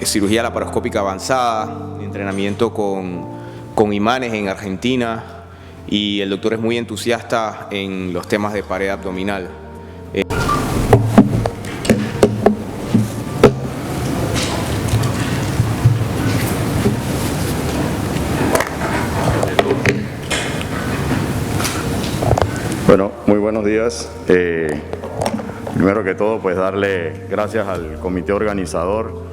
cirugía laparoscópica avanzada, entrenamiento con imanes en Argentina, y el doctor es muy entusiasta en los temas de pared abdominal. Bueno, muy buenos días. Primero que todo, pues darle gracias al comité organizador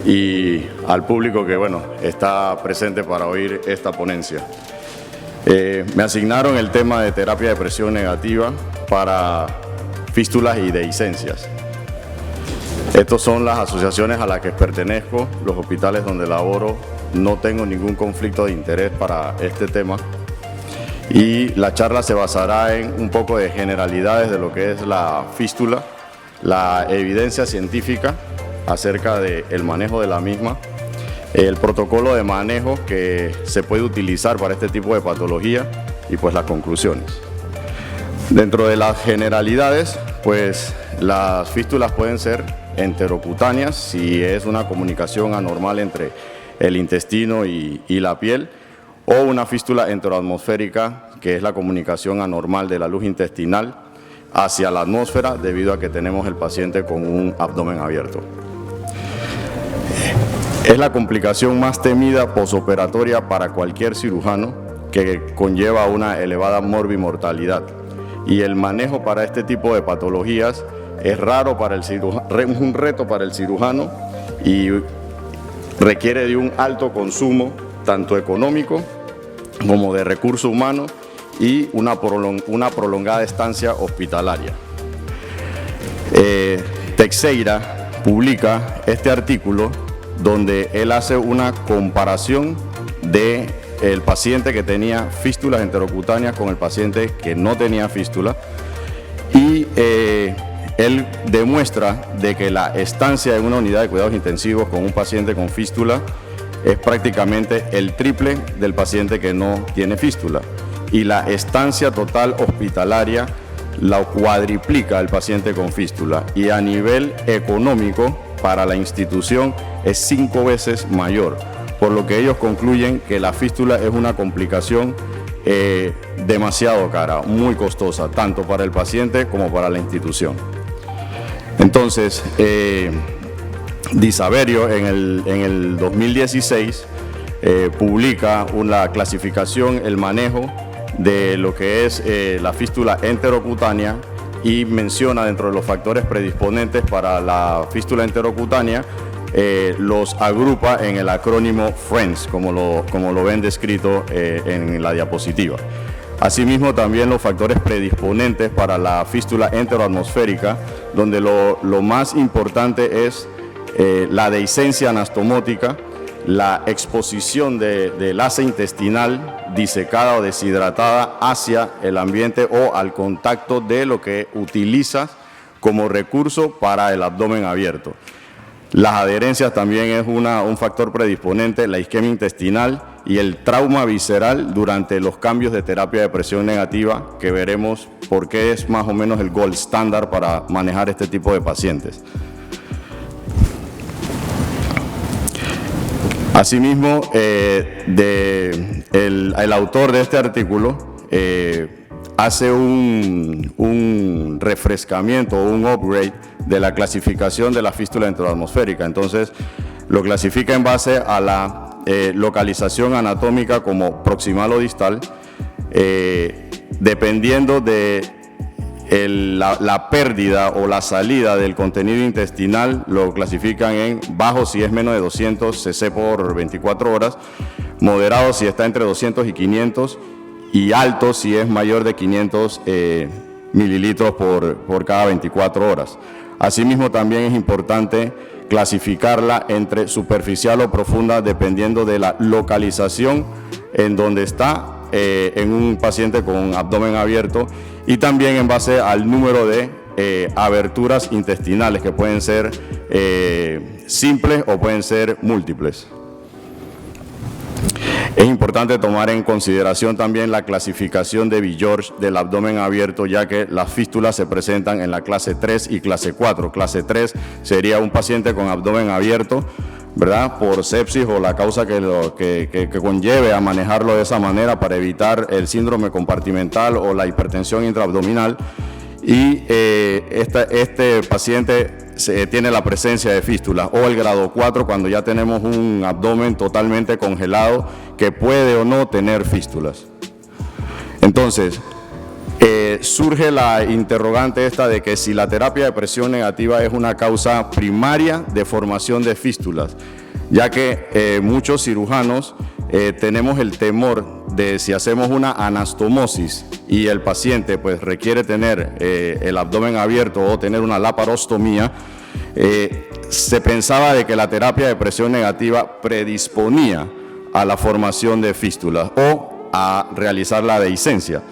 y al público que, bueno, está presente para oír esta ponencia. Me asignaron el tema de terapia de presión negativa para fístulas y dehiscencias. Estas son las asociaciones a las que pertenezco, los hospitales donde laboro. No tengo ningún conflicto de interés para este tema. Y la charla se basará en un poco de generalidades de lo que es la fístula, la evidencia científica acerca del manejo de la misma, el protocolo de manejo que se puede utilizar para este tipo de patología y pues las conclusiones. Dentro de las generalidades, pues las fístulas pueden ser enterocutáneas si es una comunicación anormal entre el intestino y la piel, o una fístula enteroatmosférica, que es la comunicación anormal de la luz intestinal hacia la atmósfera debido a que tenemos el paciente con un abdomen abierto. Es la complicación más temida posoperatoria para cualquier cirujano, que conlleva una elevada morbimortalidad, y el manejo para este tipo de patologías es raro para el cirujano, un reto para el cirujano, y requiere de un alto consumo tanto económico como de recursos humanos y una prolongada estancia hospitalaria. Teixeira publica este artículo donde él hace una comparación del paciente que tenía fístulas enterocutáneas con el paciente que no tenía fístula, y él demuestra de que la estancia en una unidad de cuidados intensivos con un paciente con fístula es prácticamente el triple del paciente que no tiene fístula, y la estancia total hospitalaria la cuadriplica el paciente con fístula, y a nivel económico para la institución es 5 veces mayor, por lo que ellos concluyen que la fístula es una complicación demasiado cara, muy costosa, tanto para el paciente como para la institución. Entonces, Disaverio en el 2016 publica una clasificación, el manejo de lo que es la fístula enterocutánea, y menciona dentro de los factores predisponentes para la fístula enterocutánea, los agrupa en el acrónimo FRIENDS, como lo ven descrito en la diapositiva. Asimismo, también los factores predisponentes para la fístula enteroatmosférica, donde lo más importante es la dehiscencia anastomótica, la exposición del asa intestinal disecada o deshidratada hacia el ambiente o al contacto de lo que utilizas como recurso para el abdomen abierto. Las adherencias también es un factor predisponente, la isquemia intestinal y el trauma visceral durante los cambios de terapia de presión negativa, que veremos por qué es más o menos el gold standard para manejar este tipo de pacientes. Asimismo, el autor de este artículo hace un refrescamiento, un upgrade de la clasificación de la fístula enteroatmosférica. Entonces, lo clasifica en base a la localización anatómica como proximal o distal, dependiendo de la pérdida o la salida del contenido intestinal. Lo clasifican en bajo si es menos de 200 cc por 24 horas, moderado si está entre 200 y 500, y alto si es mayor de 500 mililitros por cada 24 horas. Asimismo, también es importante clasificarla entre superficial o profunda, dependiendo de la localización en donde está en un paciente con abdomen abierto, y también en base al número de aberturas intestinales, que pueden ser simples o pueden ser múltiples. Es importante tomar en consideración también la clasificación de Villorge del abdomen abierto, ya que las fístulas se presentan en la clase 3 y clase 4. Clase 3 sería un paciente con abdomen abierto, ¿verdad?, por sepsis o la causa que conlleve a manejarlo de esa manera para evitar el síndrome compartimental o la hipertensión intraabdominal. Y este paciente tiene la presencia de fístulas, o el grado 4 cuando ya tenemos un abdomen totalmente congelado que puede o no tener fístulas. Entonces, surge la interrogante esta de que si la terapia de presión negativa es una causa primaria de formación de fístulas, ya que muchos cirujanos tenemos el temor de si hacemos una anastomosis y el paciente pues requiere tener el abdomen abierto o tener una laparostomía, se pensaba de que la terapia de presión negativa predisponía a la formación de fístulas o a realizar la dehiscencia.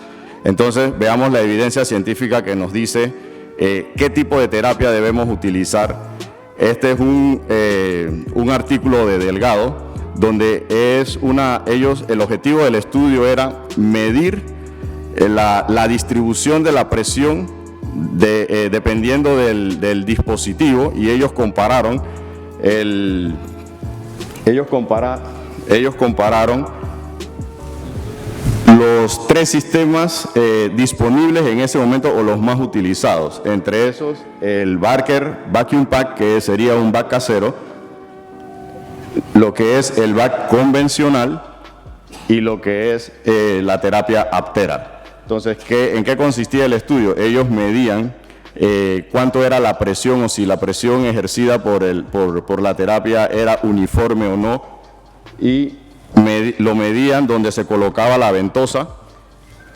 Entonces veamos la evidencia científica que nos dice qué tipo de terapia debemos utilizar. Este es un artículo de Delgado, donde el objetivo del estudio era medir la distribución de la presión dependiendo del dispositivo, y ellos compararon los 3 sistemas disponibles en ese momento o los más utilizados, entre esos el Barker Vacuum Pack, que sería un VAC casero, lo que es el VAC convencional y lo que es la terapia Aptera. Entonces, ¿en qué consistía el estudio? Ellos medían cuánto era la presión o si la presión ejercida por la terapia era uniforme o no, y lo medían donde se colocaba la ventosa,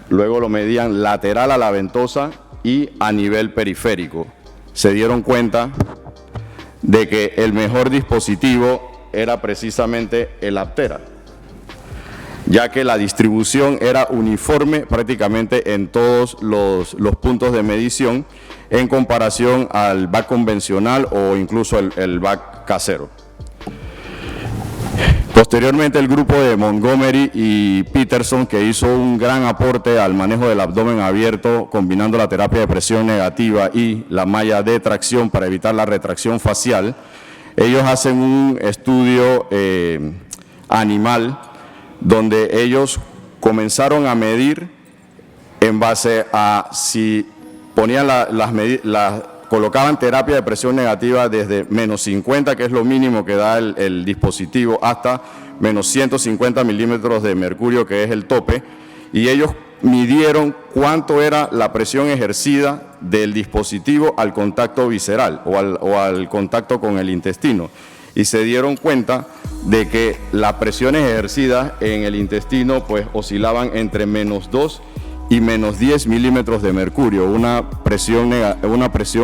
luego lo medían lateral a la ventosa y a nivel periférico. Se dieron cuenta de que el mejor dispositivo era precisamente el Aptera, ya que la distribución era uniforme prácticamente en todos los puntos de medición en comparación al VAC convencional o incluso el VAC casero. Posteriormente, el grupo de Montgomery y Peterson, que hizo un gran aporte al manejo del abdomen abierto, combinando la terapia de presión negativa y la malla de tracción para evitar la retracción facial, ellos hacen un estudio animal donde ellos comenzaron a medir en base a si ponían colocaban terapia de presión negativa desde menos 50, que es lo mínimo que da el dispositivo, hasta menos 150 milímetros de mercurio, que es el tope, y ellos midieron cuánto era la presión ejercida del dispositivo al contacto visceral o al contacto con el intestino, y se dieron cuenta de que las presiones ejercidas en el intestino pues oscilaban entre menos 2 y menos 10 milímetros de mercurio, una presión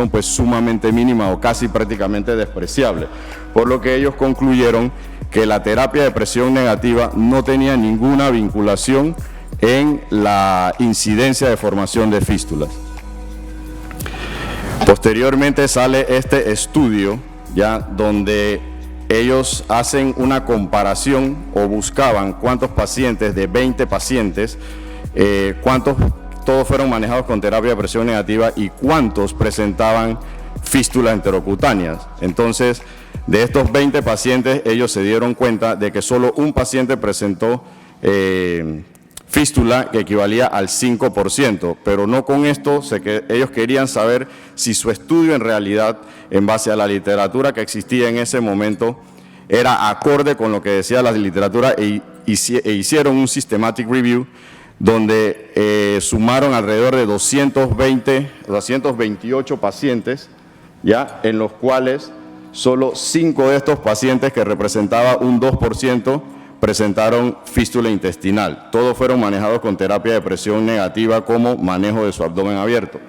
pues sumamente mínima o casi prácticamente despreciable, por lo que ellos concluyeron que la terapia de presión negativa no tenía ninguna vinculación en la incidencia de formación de fístulas. Posteriormente sale este estudio, ya donde ellos hacen una comparación o buscaban cuántos pacientes, de 20 pacientes, cuántos todos fueron manejados con terapia de presión negativa y cuántos presentaban fístulas enterocutáneas. Entonces, de estos 20 pacientes, ellos se dieron cuenta de que solo un paciente presentó fístula, que equivalía al 5%, pero no con esto, ellos querían saber si su estudio en realidad, en base a la literatura que existía en ese momento, era acorde con lo que decía la literatura, e hicieron un systematic review donde sumaron alrededor de 228 pacientes, ya, en los cuales solo 5 de estos pacientes, que representaba un 2%, presentaron fístula intestinal. Todos fueron manejados con terapia de presión negativa como manejo de su abdomen abierto.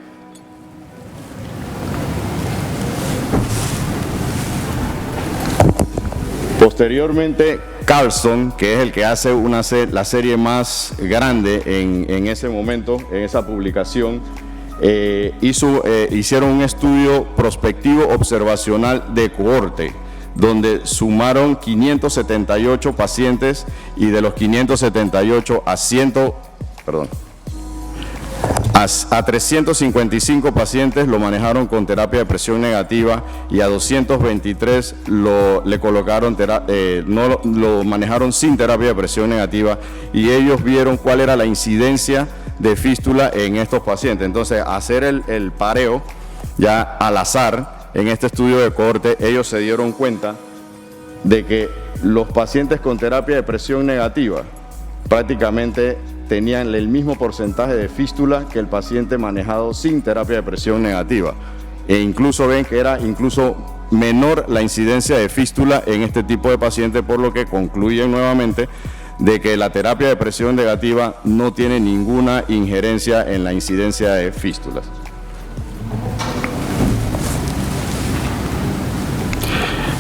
Posteriormente, Carlson, que es el que hace la serie más grande en ese momento, en esa publicación, hicieron un estudio prospectivo observacional de cohorte, donde sumaron 578 pacientes y de los 578 a 355 pacientes lo manejaron con terapia de presión negativa y a 223 lo manejaron sin terapia de presión negativa, y ellos vieron cuál era la incidencia de fístula en estos pacientes. Entonces, hacer el pareo ya al azar en este estudio de cohorte, ellos se dieron cuenta de que los pacientes con terapia de presión negativa prácticamente tenían el mismo porcentaje de fístula que el paciente manejado sin terapia de presión negativa. E incluso ven que era incluso menor la incidencia de fístula en este tipo de pacientes, por lo que concluyen nuevamente de que la terapia de presión negativa no tiene ninguna injerencia en la incidencia de fístulas.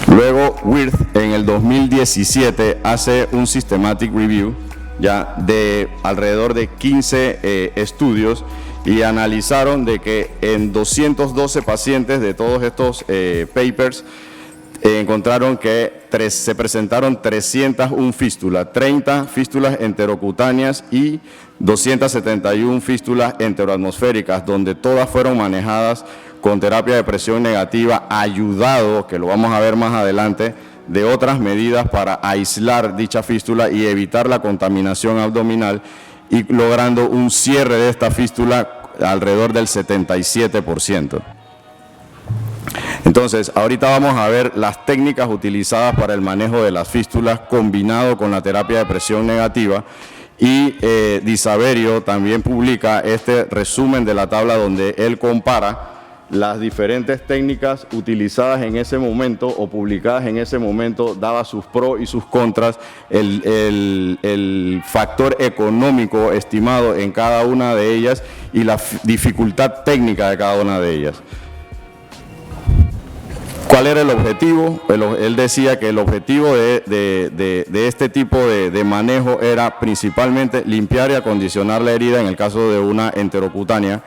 Luego, Wirth en el 2017 hace un systematic review ya de alrededor de 15 estudios, y analizaron de que en 212 pacientes de todos estos papers encontraron que se presentaron 301 fístulas, 30 fístulas enterocutáneas y 271 fístulas enteroatmosféricas, donde todas fueron manejadas con terapia de presión negativa, ayudado, que lo vamos a ver más adelante, de otras medidas para aislar dicha fístula y evitar la contaminación abdominal, y logrando un cierre de esta fístula alrededor del 77%. Entonces, ahorita vamos a ver las técnicas utilizadas para el manejo de las fístulas combinado con la terapia de presión negativa, y Di Saverio también publica este resumen de la tabla donde él compara las diferentes técnicas utilizadas en ese momento o publicadas en ese momento, daba sus pros y sus contras, el factor económico estimado en cada una de ellas y la dificultad técnica de cada una de ellas. ¿Cuál era el objetivo? Él decía que el objetivo de este tipo de manejo era principalmente limpiar y acondicionar la herida en el caso de una enterocutánea,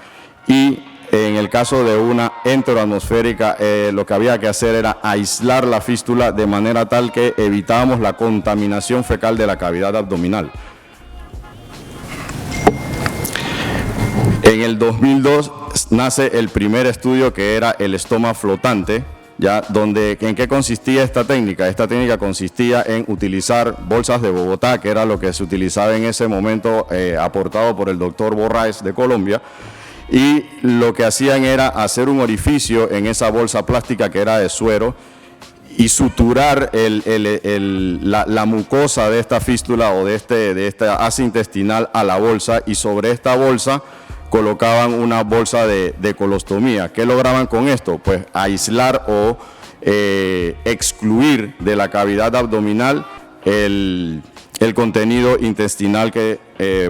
y en el caso de una enteroatmosférica lo que había que hacer era aislar la fístula de manera tal que evitábamos la contaminación fecal de la cavidad abdominal. En el 2002 nace el primer estudio, que era el estoma flotante, ya, ¿en qué consistía esta técnica? Esta técnica consistía en utilizar bolsas de Bogotá, que era lo que se utilizaba en ese momento, aportado por el doctor Borraes de Colombia, y lo que hacían era hacer un orificio en esa bolsa plástica que era de suero y suturar la mucosa de esta fístula o de esta asa intestinal a la bolsa, y sobre esta bolsa colocaban una bolsa de colostomía. ¿Qué lograban con esto? Pues aislar o excluir de la cavidad abdominal el contenido intestinal que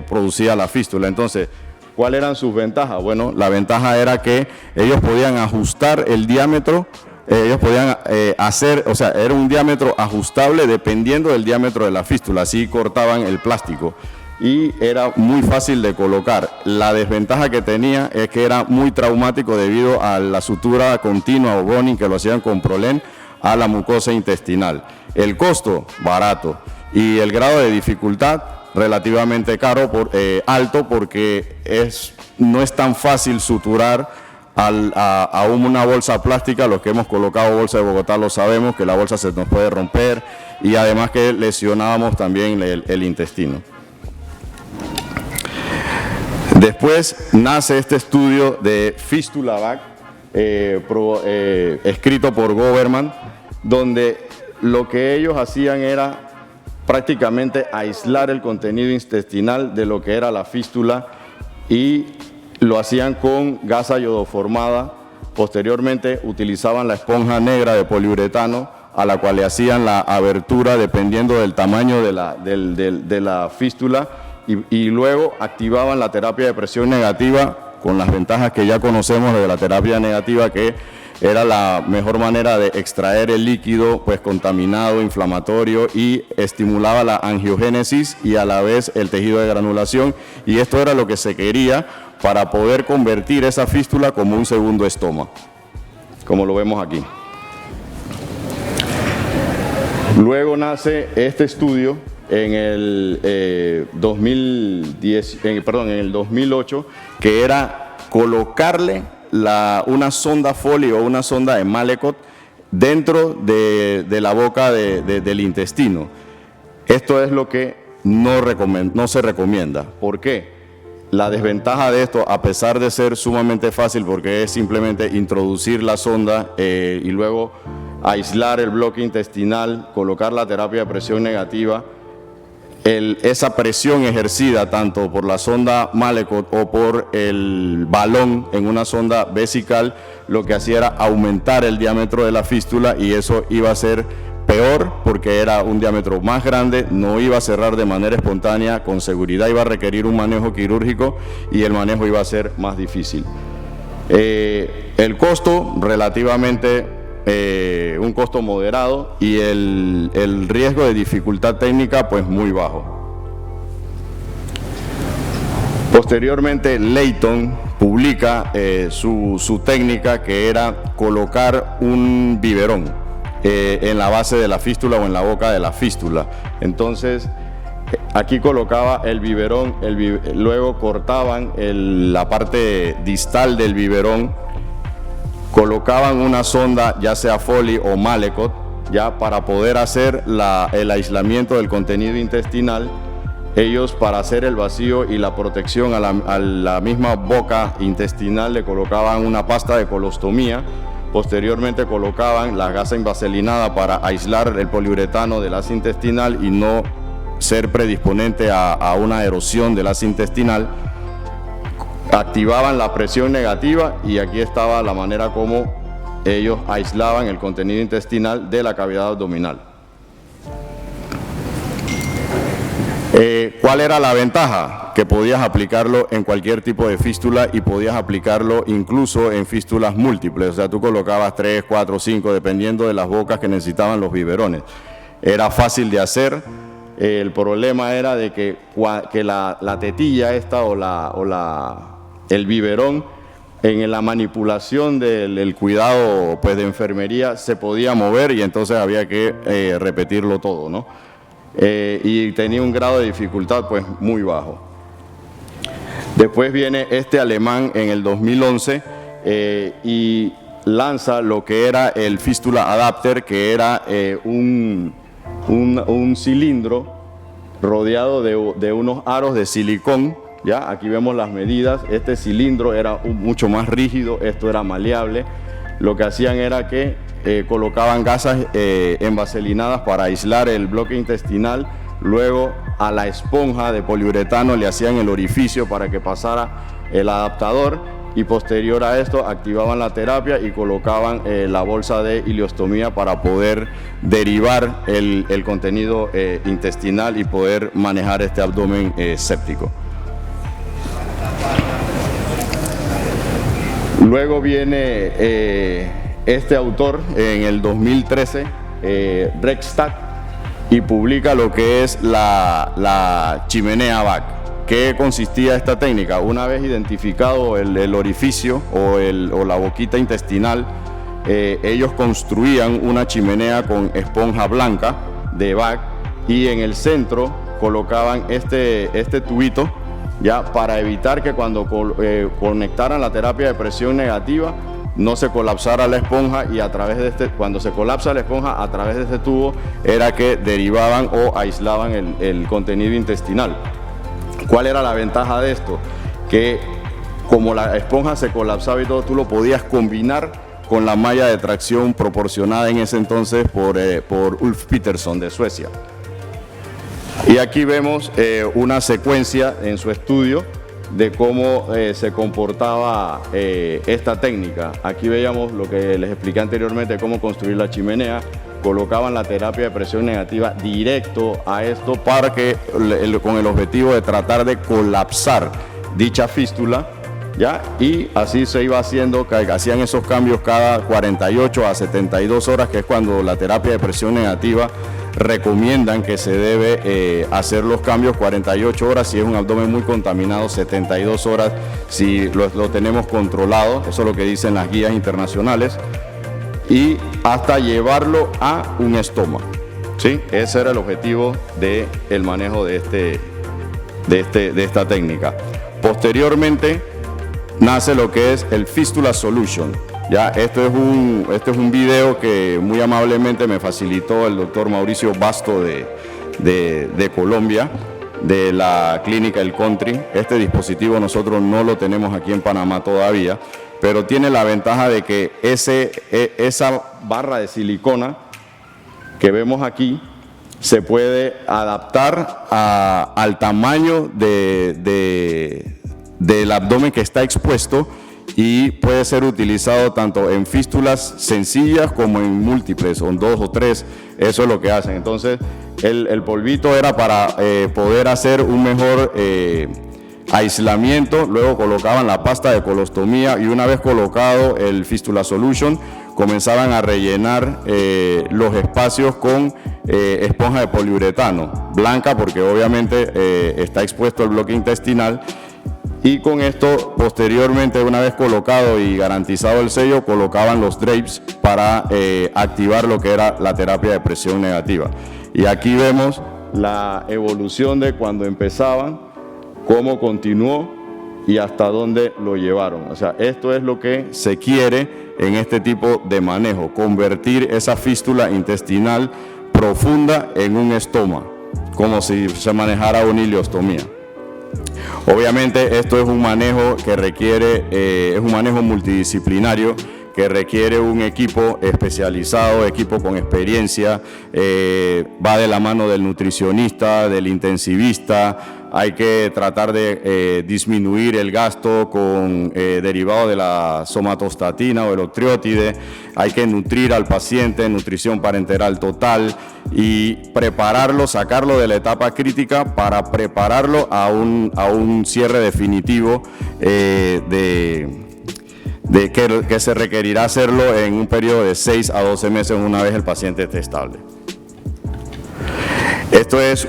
producía la fístula. Entonces, ¿cuáles eran sus ventajas? Bueno, la ventaja era que ellos podían ajustar el diámetro, ellos podían era un diámetro ajustable dependiendo del diámetro de la fístula, así cortaban el plástico y era muy fácil de colocar. La desventaja que tenía es que era muy traumático debido a la sutura continua o boning que lo hacían con Prolene a la mucosa intestinal. El costo, barato, y el grado de dificultad, relativamente alto, porque no es tan fácil suturar a una bolsa plástica. Los que hemos colocado bolsa de Bogotá lo sabemos, que la bolsa se nos puede romper, y además que lesionábamos también el intestino. Después nace este estudio de FistulaVac, escrito por Goberman, donde lo que ellos hacían era prácticamente aislar el contenido intestinal de lo que era la fístula, y lo hacían con gasa yodoformada. Posteriormente utilizaban la esponja negra de poliuretano, a la cual le hacían la abertura dependiendo del tamaño de la fístula, y luego activaban la terapia de presión negativa con las ventajas que ya conocemos de la terapia negativa, que era la mejor manera de extraer el líquido pues contaminado, inflamatorio, y estimulaba la angiogénesis y a la vez el tejido de granulación, y esto era lo que se quería para poder convertir esa fístula como un segundo estoma, como lo vemos aquí. Luego nace este estudio en el 2008, que era colocarle una sonda Foley o una sonda de Malekot dentro de la boca del intestino. Esto es lo que no se recomienda. ¿Por qué? La desventaja de esto, a pesar de ser sumamente fácil, porque es simplemente introducir la sonda y luego aislar el bloque intestinal, colocar la terapia de presión negativa, esa presión ejercida tanto por la sonda Malekot o por el balón en una sonda vesical, lo que hacía era aumentar el diámetro de la fístula, y eso iba a ser peor porque era un diámetro más grande, no iba a cerrar de manera espontánea, con seguridad iba a requerir un manejo quirúrgico y el manejo iba a ser más difícil. El costo relativamente un costo moderado, y el riesgo de dificultad técnica pues muy bajo. Posteriormente Leighton publica su técnica, que era colocar un biberón en la base de la fístula o en la boca de la fístula. Entonces aquí colocaba el biberón, luego cortaban la parte distal del biberón, colocaban una sonda, ya sea Foley o Malekot, ya para poder hacer el aislamiento del contenido intestinal. Ellos, para hacer el vacío y la protección a la misma boca intestinal, le colocaban una pasta de colostomía. Posteriormente colocaban la gasa invaselinada para aislar el poliuretano del asa intestinal y no ser predisponente a una erosión del asa intestinal. Activaban la presión negativa, y aquí estaba la manera como ellos aislaban el contenido intestinal de la cavidad abdominal. ¿Cuál era la ventaja? Que podías aplicarlo en cualquier tipo de fístula y podías aplicarlo incluso en fístulas múltiples. O sea, tú colocabas 3, 4, 5, dependiendo de las bocas que necesitaban los biberones. Era fácil de hacer. El problema era de que la tetilla esta el biberón, en la manipulación del cuidado pues de enfermería, se podía mover, y entonces había que repetirlo todo, ¿no? Y tenía un grado de dificultad pues muy bajo. Después viene este alemán en el 2011 y lanza lo que era el Fistula Adapter, que era un cilindro rodeado de unos aros de silicón. Ya, aquí vemos las medidas. Este cilindro era mucho más rígido, esto era maleable. Lo que hacían era que colocaban gasas envaselinadas para aislar el bloque intestinal, luego a la esponja de poliuretano le hacían el orificio para que pasara el adaptador, y posterior a esto activaban la terapia y colocaban la bolsa de ileostomía para poder derivar el contenido intestinal y poder manejar este abdomen séptico. Luego viene este autor en el 2013, Rekstad, y publica lo que es la chimenea BAC. ¿Qué consistía esta técnica? Una vez identificado el orificio o la boquita intestinal, ellos construían una chimenea con esponja blanca de BAC, y en el centro colocaban este tubito, ya para evitar que cuando conectaran la terapia de presión negativa no se colapsara la esponja, y a través de cuando se colapsa la esponja, a través de este tubo era que derivaban o aislaban el contenido intestinal. ¿Cuál era la ventaja de esto? Que como la esponja se colapsaba y todo, tú lo podías combinar con la malla de tracción proporcionada en ese entonces por Ulf Peterson de Suecia. Y aquí vemos una secuencia en su estudio de cómo se comportaba esta técnica. Aquí veíamos lo que les expliqué anteriormente, cómo construir la chimenea. Colocaban la terapia de presión negativa directo a esto para que, con el objetivo de tratar de colapsar dicha fístula, ¿ya? Y así se iba haciendo, hacían esos cambios cada 48 a 72 horas, que es cuando la terapia de presión negativa recomiendan que se debe hacer los cambios. 48 horas si es un abdomen muy contaminado, 72 horas si lo tenemos controlado, eso es lo que dicen las guías internacionales, y hasta llevarlo a un estoma. ¿sí? Ese era el objetivo del manejo de esta técnica. Posteriormente nace lo que es el Fistula Solution. Ya, este es un video que muy amablemente me facilitó el doctor Mauricio Basto de Colombia, de la clínica El Country. Este dispositivo nosotros no lo tenemos aquí en Panamá todavía, pero tiene la ventaja de que esa barra de silicona que vemos aquí se puede adaptar al tamaño del abdomen que está expuesto y puede ser utilizado tanto en fístulas sencillas como en múltiples, son 2 o 3, eso es lo que hacen. Entonces el polvito era para poder hacer un mejor aislamiento, luego colocaban la pasta de colostomía y una vez colocado el Fistula Solution comenzaban a rellenar los espacios con esponja de poliuretano, blanca porque obviamente está expuesto el bloque intestinal. Y con esto, posteriormente, una vez colocado y garantizado el sello, colocaban los drapes para activar lo que era la terapia de presión negativa. Y aquí vemos la evolución de cuando empezaban, cómo continuó y hasta dónde lo llevaron. O sea, esto es lo que se quiere en este tipo de manejo, convertir esa fístula intestinal profunda en un estoma, como si se manejara una ileostomía. Obviamente esto es un manejo que requiere, es un manejo multidisciplinario que requiere un equipo especializado, equipo con experiencia, va de la mano del nutricionista, del intensivista. Hay que tratar de disminuir el gasto con derivados de la somatostatina o el octreotide. Hay que nutrir al paciente, nutrición parenteral total y prepararlo, sacarlo de la etapa crítica para prepararlo a un cierre definitivo que se requerirá hacerlo en un periodo de 6 a 12 meses una vez el paciente esté estable. Esto es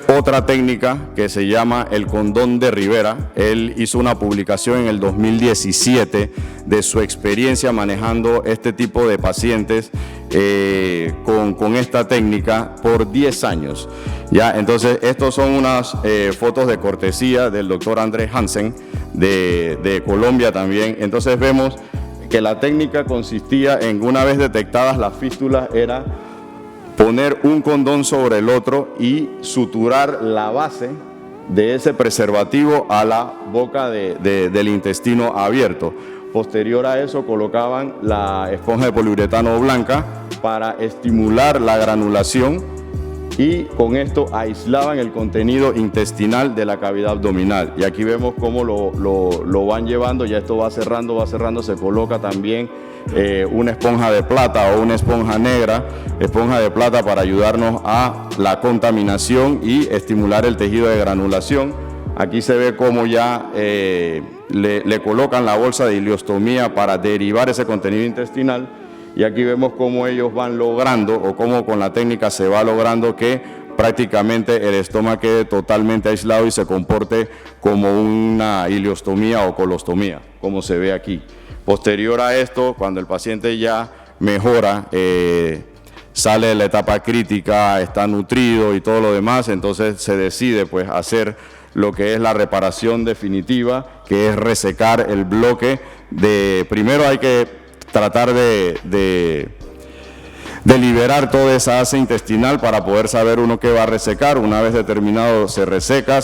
otra técnica que se llama el condón de Rivera. Él hizo una publicación en el 2017 de su experiencia manejando este tipo de pacientes con esta técnica por 10 años. ¿Ya? Entonces, estos son unas fotos de cortesía del doctor Andrés Hansen de Colombia también. Entonces vemos que la técnica consistía en, una vez detectadas las fístulas, era poner un condón sobre el otro y suturar la base de ese preservativo a la boca del intestino abierto. Posterior a eso colocaban la esponja de poliuretano blanca para estimular la granulación y con esto aislaban el contenido intestinal de la cavidad abdominal. Y aquí vemos cómo lo van llevando, ya esto va cerrando, se coloca también una esponja de plata o una esponja negra, esponja de plata para ayudarnos a la contaminación y estimular el tejido de granulación. Aquí se ve cómo ya le colocan la bolsa de ileostomía para derivar ese contenido intestinal. Y aquí vemos cómo ellos van logrando, o cómo con la técnica se va logrando que prácticamente el estómago quede totalmente aislado y se comporte como una ileostomía o colostomía, como se ve aquí. Posterior a esto, cuando el paciente ya mejora, sale de la etapa crítica, está nutrido y todo lo demás, entonces se decide pues hacer lo que es la reparación definitiva, que es resecar el bloque primero hay que tratar de liberar toda esa asa intestinal para poder saber uno qué va a resecar. Una vez determinado se reseca,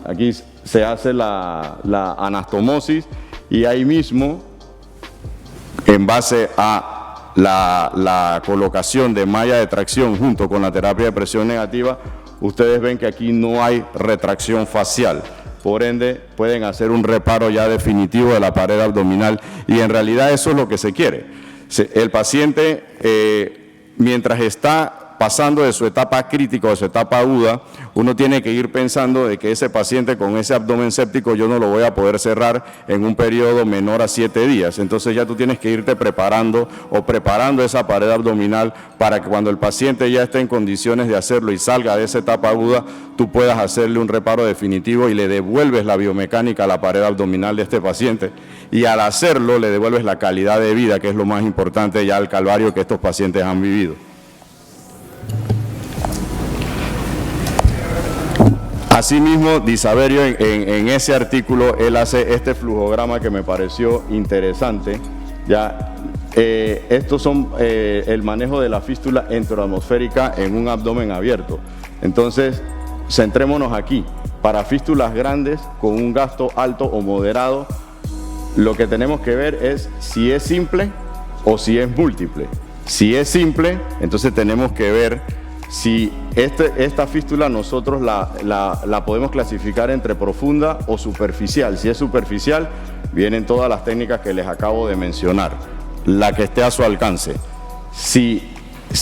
aquí se hace la anastomosis y ahí mismo, en base a la colocación de malla de tracción junto con la terapia de presión negativa, ustedes ven que aquí no hay retracción facial. Por ende, pueden hacer un reparo ya definitivo de la pared abdominal y en realidad eso es lo que se quiere. El paciente, mientras está pasando de su etapa crítica o de su etapa aguda, uno tiene que ir pensando de que ese paciente con ese abdomen séptico yo no lo voy a poder cerrar en un periodo menor a 7 días. Entonces ya tú tienes que irte preparando esa pared abdominal para que cuando el paciente ya esté en condiciones de hacerlo y salga de esa etapa aguda, tú puedas hacerle un reparo definitivo y le devuelves la biomecánica a la pared abdominal de este paciente. Y al hacerlo le devuelves la calidad de vida, que es lo más importante ya al calvario que estos pacientes han vivido. Asimismo, Di Saverio en ese artículo, él hace este flujograma que me pareció interesante. Ya, estos son el manejo de la fístula enteroatmosférica en un abdomen abierto. Entonces, centrémonos aquí. Para fístulas grandes con un gasto alto o moderado, lo que tenemos que ver es si es simple o si es múltiple. Si es simple, entonces tenemos que ver si esta fístula nosotros la podemos clasificar entre profunda o superficial. Si es superficial, vienen todas las técnicas que les acabo de mencionar, la que esté a su alcance. Si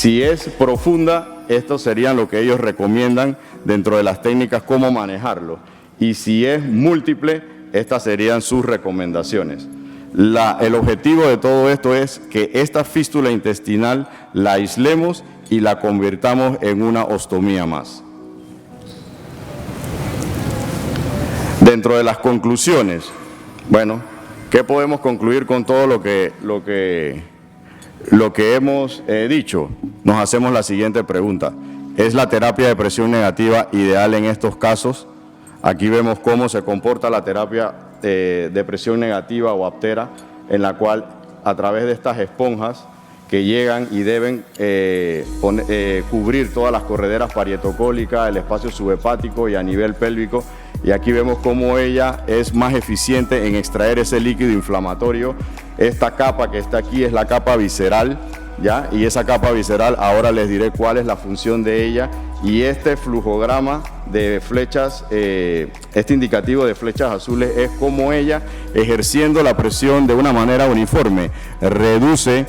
es profunda, estos serían lo que ellos recomiendan dentro de las técnicas, cómo manejarlo. Y si es múltiple, estas serían sus recomendaciones. El objetivo de todo esto es que esta fístula intestinal la aislemos y la convirtamos en una ostomía más. Dentro de las conclusiones, bueno, ¿qué podemos concluir con todo lo que hemos dicho? Nos hacemos la siguiente pregunta. ¿Es la terapia de presión negativa ideal en estos casos? Aquí vemos cómo se comporta la terapia de presión negativa o aptera, en la cual a través de estas esponjas que llegan y deben cubrir todas las correderas parietocólicas, el espacio subhepático y a nivel pélvico. Y aquí vemos cómo ella es más eficiente en extraer ese líquido inflamatorio. Esta capa que está aquí es la capa visceral, ¿ya? Y esa capa visceral, ahora les diré cuál es la función de ella. Y este flujograma de flechas, este indicativo de flechas azules, es como ella, ejerciendo la presión de una manera uniforme, reduce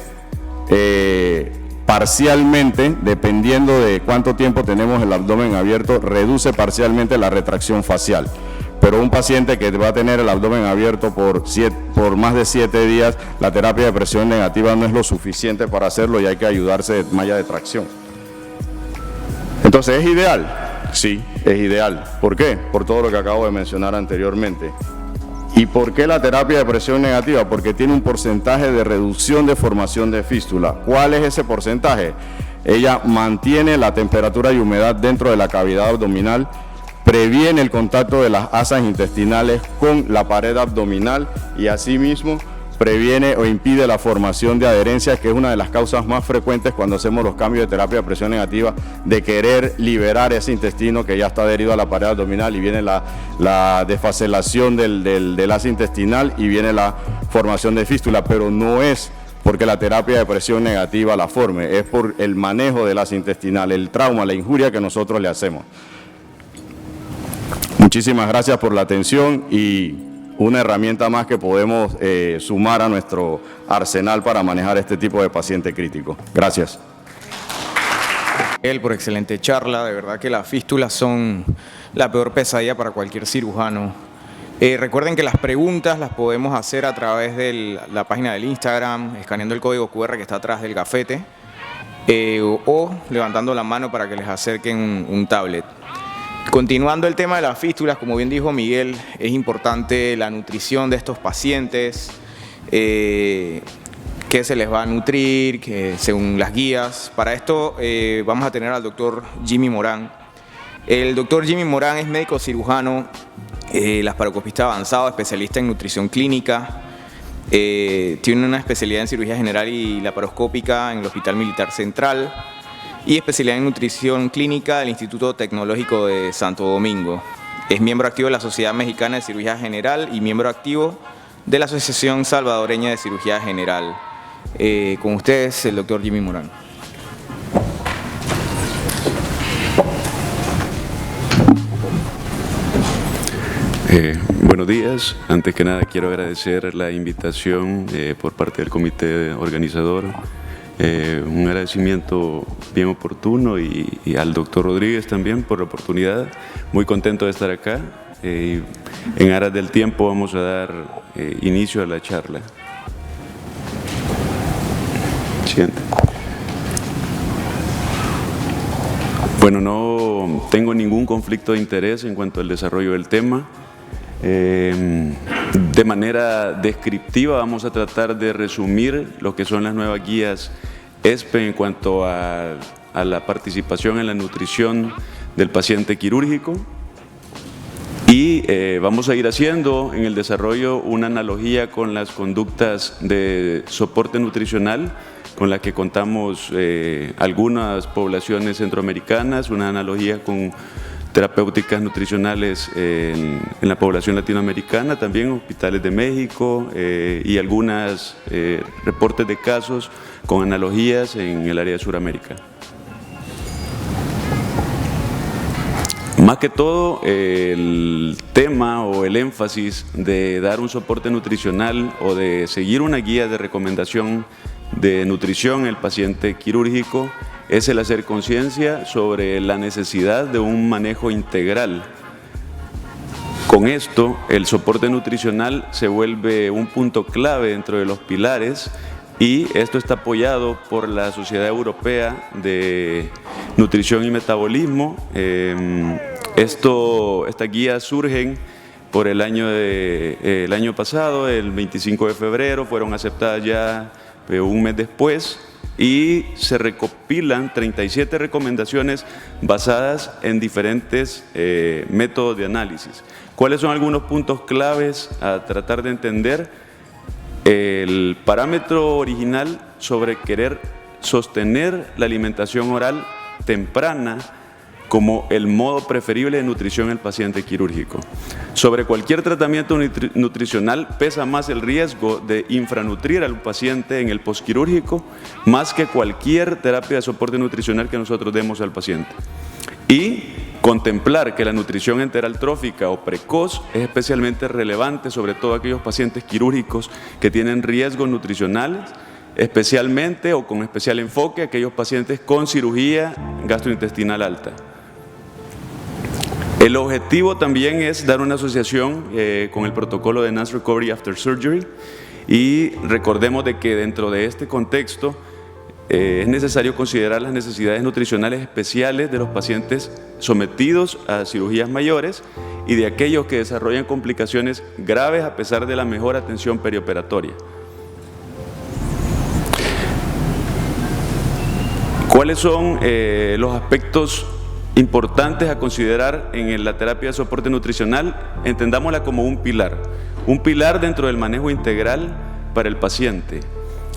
parcialmente, dependiendo de cuánto tiempo tenemos el abdomen abierto, reduce parcialmente la retracción facial. Pero un paciente que va a tener el abdomen abierto por más de 7 días, la terapia de presión negativa no es lo suficiente para hacerlo y hay que ayudarse de malla de tracción. Entonces, ¿es ideal? Sí, es ideal. ¿Por qué? Por todo lo que acabo de mencionar anteriormente. ¿Y por qué la terapia de presión negativa? Porque tiene un porcentaje de reducción de formación de fístula. ¿Cuál es ese porcentaje? Ella mantiene la temperatura y humedad dentro de la cavidad abdominal, previene el contacto de las asas intestinales con la pared abdominal y asimismo previene o impide la formación de adherencias, que es una de las causas más frecuentes cuando hacemos los cambios de terapia de presión negativa, de querer liberar ese intestino que ya está adherido a la pared abdominal y viene la desfacelación del asa intestinal y viene la formación de fístula, pero no es porque la terapia de presión negativa la forme, es por el manejo del asa intestinal, el trauma, la injuria que nosotros le hacemos. Muchísimas gracias por la atención y una herramienta más que podemos sumar a nuestro arsenal para manejar este tipo de paciente crítico. Gracias. Por excelente charla, de verdad que las fístulas son la peor pesadilla para cualquier cirujano. Recuerden que las preguntas las podemos hacer a través de la página del Instagram, escaneando el código QR que está atrás del gafete, o levantando la mano para que les acerquen un tablet. Continuando el tema de las fístulas, como bien dijo Miguel, es importante la nutrición de estos pacientes, qué se les va a nutrir, según las guías. Para esto vamos a tener al doctor Jimmy Morán. El doctor Jimmy Morán es médico cirujano, laparoscopista avanzado, especialista en nutrición clínica. Tiene una especialidad en cirugía general y laparoscópica en el Hospital Militar Central y especialidad en nutrición clínica del Instituto Tecnológico de Santo Domingo. Es miembro activo de la Sociedad Mexicana de Cirugía General y miembro activo de la Asociación Salvadoreña de Cirugía General. Con ustedes, el doctor Jimmy Morán. Buenos días. Antes que nada quiero agradecer la invitación por parte del comité organizador. Un agradecimiento bien oportuno y al doctor Rodríguez también por la oportunidad. Muy contento de estar acá. En aras del tiempo vamos a dar inicio a la charla. Siguiente. Bueno, no tengo ningún conflicto de interés en cuanto al desarrollo del tema. De manera descriptiva vamos a tratar de resumir lo que son las nuevas guías ESPE en cuanto a la participación en la nutrición del paciente quirúrgico. Y vamos a ir haciendo en el desarrollo una analogía con las conductas de soporte nutricional con las que contamos algunas poblaciones centroamericanas, una analogía con terapéuticas nutricionales en la población latinoamericana, también hospitales de México y algunos reportes de casos con analogías en el área de Sudamérica. Más que todo, el tema o el énfasis de dar un soporte nutricional o de seguir una guía de recomendación de nutrición en el paciente quirúrgico es el hacer conciencia sobre la necesidad de un manejo integral. Con esto, el soporte nutricional se vuelve un punto clave dentro de los pilares y esto está apoyado por la Sociedad Europea de Nutrición y Metabolismo. Estas guías surgen por el año pasado, el 25 de febrero, fueron aceptadas ya un mes después y se recopilan 37 recomendaciones basadas en diferentes métodos de análisis. ¿Cuáles son algunos puntos claves a tratar de entender? El parámetro original sobre querer sostener la alimentación oral temprana como el modo preferible de nutrición en el paciente quirúrgico. Sobre cualquier tratamiento nutricional pesa más el riesgo de infranutrir al paciente en el posquirúrgico más que cualquier terapia de soporte nutricional que nosotros demos al paciente. Y contemplar que la nutrición enteral trófica o precoz es especialmente relevante, sobre todo aquellos pacientes quirúrgicos que tienen riesgos nutricionales, especialmente o con especial enfoque aquellos pacientes con cirugía gastrointestinal alta. El objetivo también es dar una asociación con el protocolo de Enhanced Recovery After Surgery y recordemos de que dentro de este contexto es necesario considerar las necesidades nutricionales especiales de los pacientes sometidos a cirugías mayores y de aquellos que desarrollan complicaciones graves a pesar de la mejor atención perioperatoria. ¿Cuáles son los aspectos importantes a considerar en la terapia de soporte nutricional? Entendámosla como un pilar dentro del manejo integral para el paciente.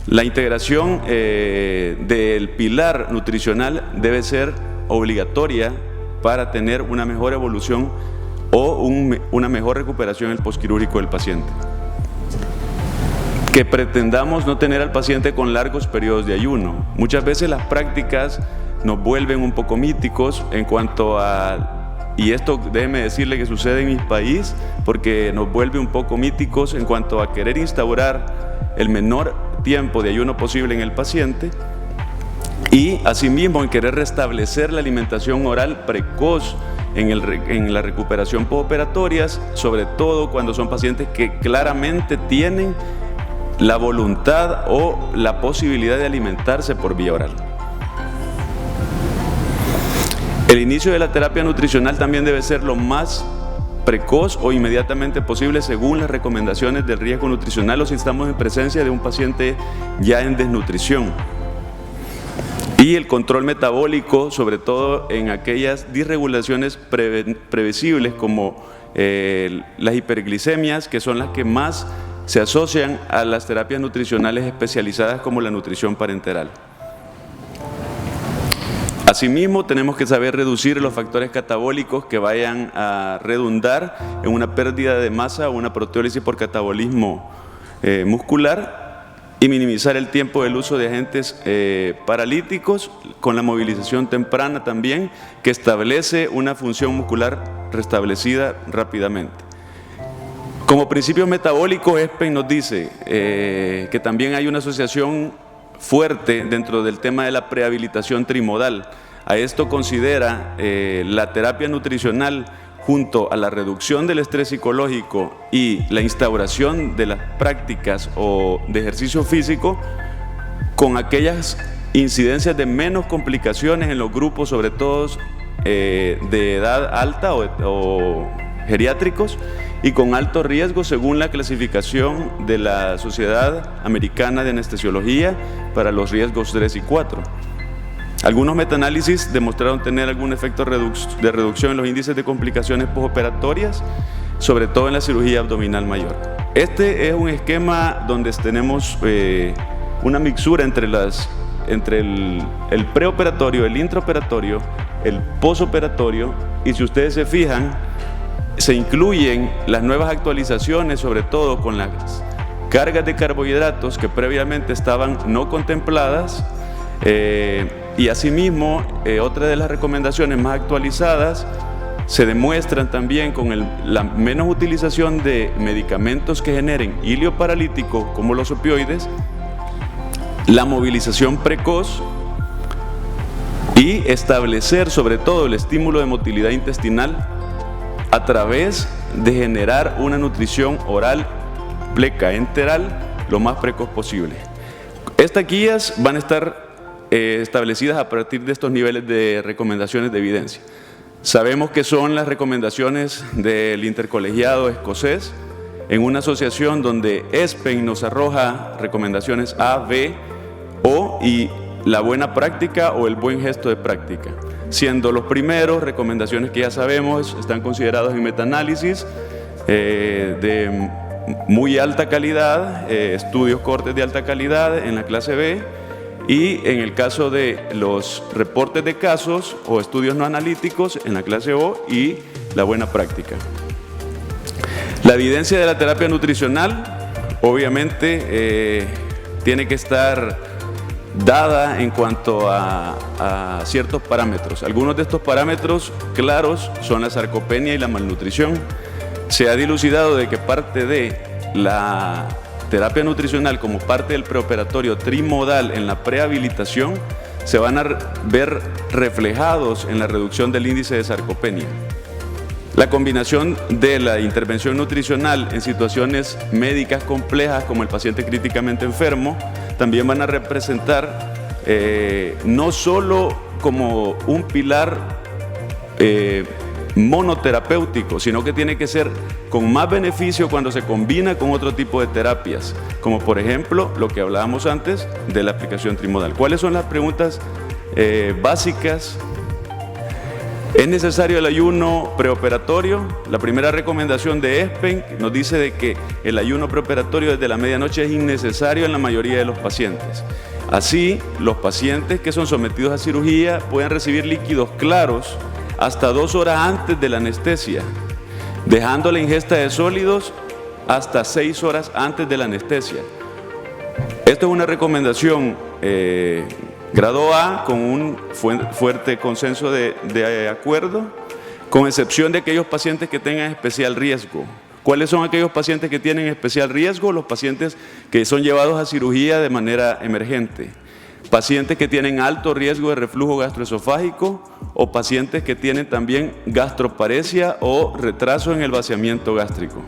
La integración del pilar nutricional debe ser obligatoria para tener una mejor evolución o una mejor recuperación en el posquirúrgico del paciente. Que pretendamos no tener al paciente con largos periodos de ayuno. Muchas veces las prácticas nos vuelven un poco míticos en cuanto a, y esto déjeme decirle que sucede en mi país, porque nos vuelve un poco míticos en cuanto a querer instaurar el menor tiempo de ayuno posible en el paciente y asimismo en querer restablecer la alimentación oral precoz en la recuperación postoperatoria, sobre todo cuando son pacientes que claramente tienen la voluntad o la posibilidad de alimentarse por vía oral. El inicio de la terapia nutricional también debe ser lo más precoz o inmediatamente posible según las recomendaciones del riesgo nutricional o si estamos en presencia de un paciente ya en desnutrición. Y el control metabólico, sobre todo en aquellas disregulaciones previsibles como las hiperglicemias, que son las que más se asocian a las terapias nutricionales especializadas como la nutrición parenteral. Asimismo, tenemos que saber reducir los factores catabólicos que vayan a redundar en una pérdida de masa o una proteólisis por catabolismo muscular y minimizar el tiempo del uso de agentes paralíticos con la movilización temprana también, que establece una función muscular restablecida rápidamente. Como principio metabólico, ESPEN nos dice que también hay una asociación fuerte dentro del tema de la prehabilitación trimodal. A esto considera la terapia nutricional junto a la reducción del estrés psicológico y la instauración de las prácticas o de ejercicio físico con aquellas incidencias de menos complicaciones en los grupos, sobre todo de edad alta o geriátricos, y con alto riesgo según la clasificación de la Sociedad Americana de Anestesiología para los riesgos 3 y 4. Algunos metaanálisis demostraron tener algún efecto de reducción en los índices de complicaciones postoperatorias, sobre todo en la cirugía abdominal mayor. Este es un esquema donde tenemos una mixtura entre el preoperatorio, el intraoperatorio, el posoperatorio, y si ustedes se fijan, se incluyen las nuevas actualizaciones, sobre todo con las cargas de carbohidratos que previamente estaban no contempladas, y asimismo otra de las recomendaciones más actualizadas se demuestran también con la menos utilización de medicamentos que generen hilo paralítico como los opioides, la movilización precoz y establecer sobre todo el estímulo de motilidad intestinal a través de generar una nutrición oral pleca-enteral lo más precoz posible. Estas guías van a estar establecidas a partir de estos niveles de recomendaciones de evidencia. Sabemos que son las recomendaciones del intercolegiado escocés en una asociación donde ESPEN nos arroja recomendaciones A, B, O y la buena práctica o el buen gesto de práctica. Siendo los primeros, recomendaciones que ya sabemos, están considerados en metaanálisis de muy alta calidad, estudios cortes de alta calidad en la clase B, y en el caso de los reportes de casos o estudios no analíticos en la clase O y la buena práctica. La evidencia de la terapia nutricional obviamente tiene que estar dada en cuanto a ciertos parámetros. Algunos de estos parámetros claros son la sarcopenia y la malnutrición. Se ha dilucidado de que parte de la terapia nutricional como parte del preoperatorio trimodal en la prehabilitación se van a ver reflejados en la reducción del índice de sarcopenia. La combinación de la intervención nutricional en situaciones médicas complejas como el paciente críticamente enfermo también van a representar no solo como un pilar monoterapéutico, sino que tiene que ser con más beneficio cuando se combina con otro tipo de terapias, como por ejemplo lo que hablábamos antes de la aplicación trimodal. ¿Cuáles son las preguntas básicas? ¿Es necesario el ayuno preoperatorio? La primera recomendación de ESPEN nos dice de que el ayuno preoperatorio desde la medianoche es innecesario en la mayoría de los pacientes. Así, los pacientes que son sometidos a cirugía pueden recibir líquidos claros hasta 2 horas antes de la anestesia, dejando la ingesta de sólidos hasta 6 horas antes de la anestesia. Esto es una recomendación grado A con un fuerte consenso de acuerdo, con excepción de aquellos pacientes que tengan especial riesgo. ¿Cuáles son aquellos pacientes que tienen especial riesgo? Los pacientes que son llevados a cirugía de manera emergente, pacientes que tienen alto riesgo de reflujo gastroesofágico o pacientes que tienen también gastroparesia o retraso en el vaciamiento gástrico.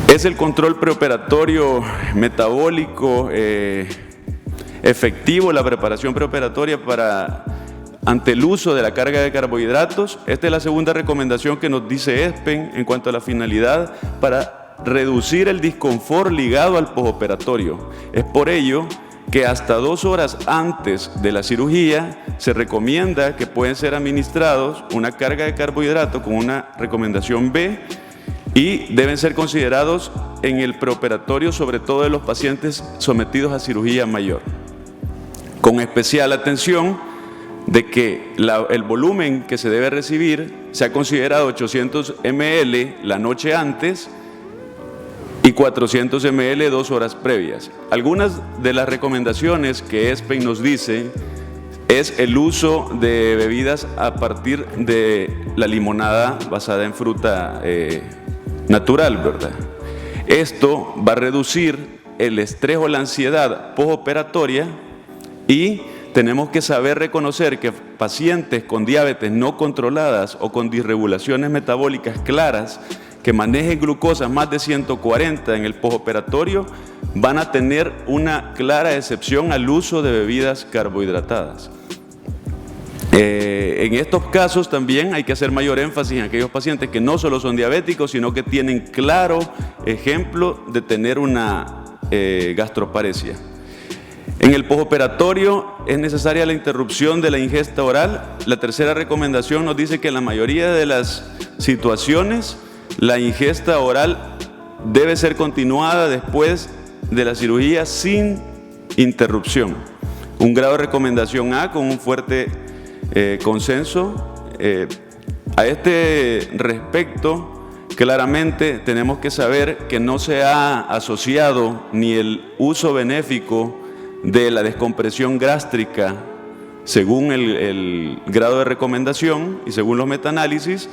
Es el control preoperatorio metabólico efectivo, la preparación preoperatoria ante el uso de la carga de carbohidratos. Esta es la segunda recomendación que nos dice ESPEN en cuanto a la finalidad para reducir el disconfort ligado al postoperatorio. Es por ello que hasta 2 horas antes de la cirugía se recomienda que pueden ser administrados una carga de carbohidratos con una recomendación B y deben ser considerados en el preoperatorio, sobre todo de los pacientes sometidos a cirugía mayor. Con especial atención de que el volumen que se debe recibir se ha considerado 800 ml la noche antes y 400 ml 2 horas previas. Algunas de las recomendaciones que ESPEN nos dice es el uso de bebidas a partir de la limonada basada en fruta natural, ¿verdad? Esto va a reducir el estrés o la ansiedad postoperatoria y tenemos que saber reconocer que pacientes con diabetes no controladas o con disregulaciones metabólicas claras que manejen glucosas más de 140 en el postoperatorio van a tener una clara excepción al uso de bebidas carbohidratadas. En estos casos también hay que hacer mayor énfasis en aquellos pacientes que no solo son diabéticos, sino que tienen claro ejemplo de tener una gastroparesia. En el postoperatorio es necesaria la interrupción de la ingesta oral. La tercera recomendación nos dice que en la mayoría de las situaciones la ingesta oral debe ser continuada después de la cirugía sin interrupción. Un grado de recomendación A con un fuerte consenso. A este respecto, claramente tenemos que saber que no se ha asociado ni el uso benéfico de la descompresión gástrica según el grado de recomendación y según los metaanálisis,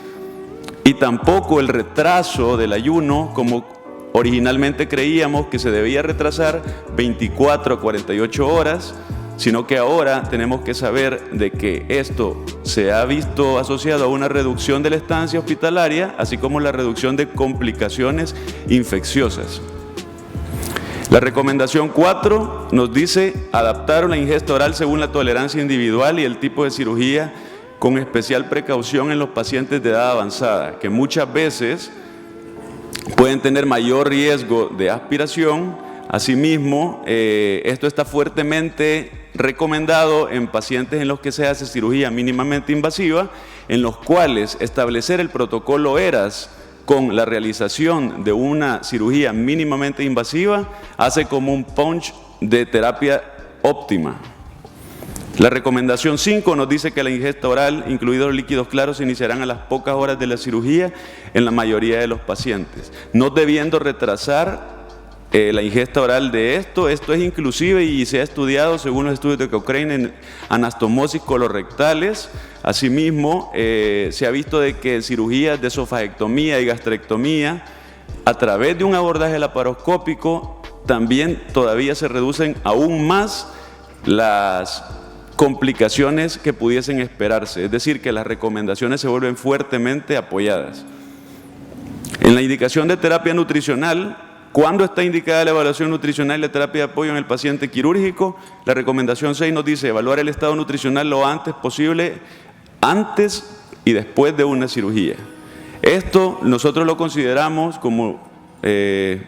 y tampoco el retraso del ayuno como originalmente creíamos que se debía retrasar 24 a 48 horas, sino que ahora tenemos que saber de que esto se ha visto asociado a una reducción de la estancia hospitalaria, así como la reducción de complicaciones infecciosas. La recomendación 4 nos dice adaptar la ingesta oral según la tolerancia individual y el tipo de cirugía, con especial precaución en los pacientes de edad avanzada, que muchas veces pueden tener mayor riesgo de aspiración. Asimismo, esto está fuertemente recomendado en pacientes en los que se hace cirugía mínimamente invasiva, en los cuales establecer el protocolo ERAS con la realización de una cirugía mínimamente invasiva hace como un punch de terapia óptima. La recomendación 5 nos dice que la ingesta oral, incluidos los líquidos claros, se iniciarán a las pocas horas de la cirugía en la mayoría de los pacientes, no debiendo retrasar la ingesta oral de esto. Esto es inclusive, y se ha estudiado según los estudios de Cochrane, en anastomosis colorectales. Asimismo, se ha visto de que cirugías de esofagectomía y gastrectomía, a través de un abordaje laparoscópico, también todavía se reducen aún más las complicaciones que pudiesen esperarse. Es decir, que las recomendaciones se vuelven apoyadas. En la indicación de terapia nutricional, ¿cuándo está indicada la evaluación nutricional y la terapia de apoyo en el paciente quirúrgico? La recomendación 6 nos dice evaluar el estado nutricional lo antes posible, antes y después de una cirugía. Esto nosotros lo consideramos como,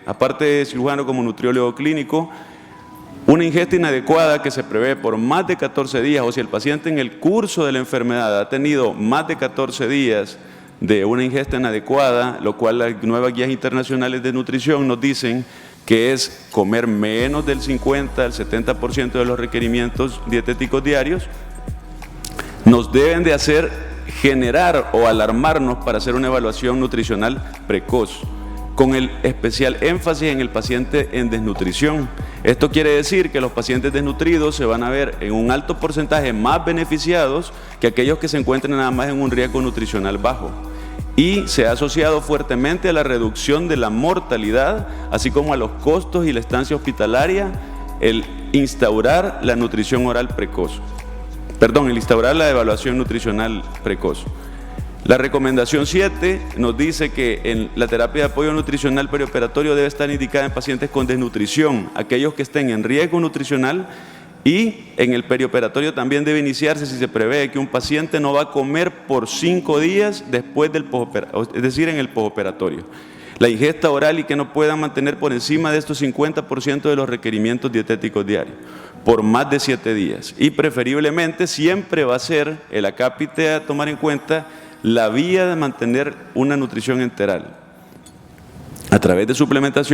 aparte de cirujano, como nutriólogo clínico, una ingesta inadecuada que se prevé por más de 14 días, o si el paciente en el curso de la enfermedad ha tenido más de 14 días de una ingesta inadecuada, lo cual las nuevas guías internacionales de nutrición nos dicen que es comer menos del 50 al 70% de los requerimientos dietéticos diarios, nos deben de hacer generar o alarmarnos para hacer una evaluación nutricional precoz, con el especial énfasis en el paciente en desnutrición. Esto quiere decir que los pacientes desnutridos se van a ver en un alto porcentaje más beneficiados que aquellos que se encuentren nada más en un riesgo nutricional bajo. Y se ha asociado fuertemente a la reducción de la mortalidad, así como a los costos y la estancia hospitalaria, el instaurar la nutrición oral precoz. El instaurar la evaluación nutricional precoz. La recomendación 7 nos dice que en la terapia de apoyo nutricional perioperatorio debe estar indicada en pacientes con desnutrición, aquellos que estén en riesgo nutricional, y en el perioperatorio también debe iniciarse si se prevé que un paciente no va a comer por 5 días después del postoperatorio, es decir, en el postoperatorio. La ingesta oral, y que no puedan mantener por encima de estos 50% de los requerimientos dietéticos diarios por más de 7 días. Y preferiblemente siempre va a ser el acápite a tomar en cuenta la vía de mantener una nutrición enteral a través de suplementos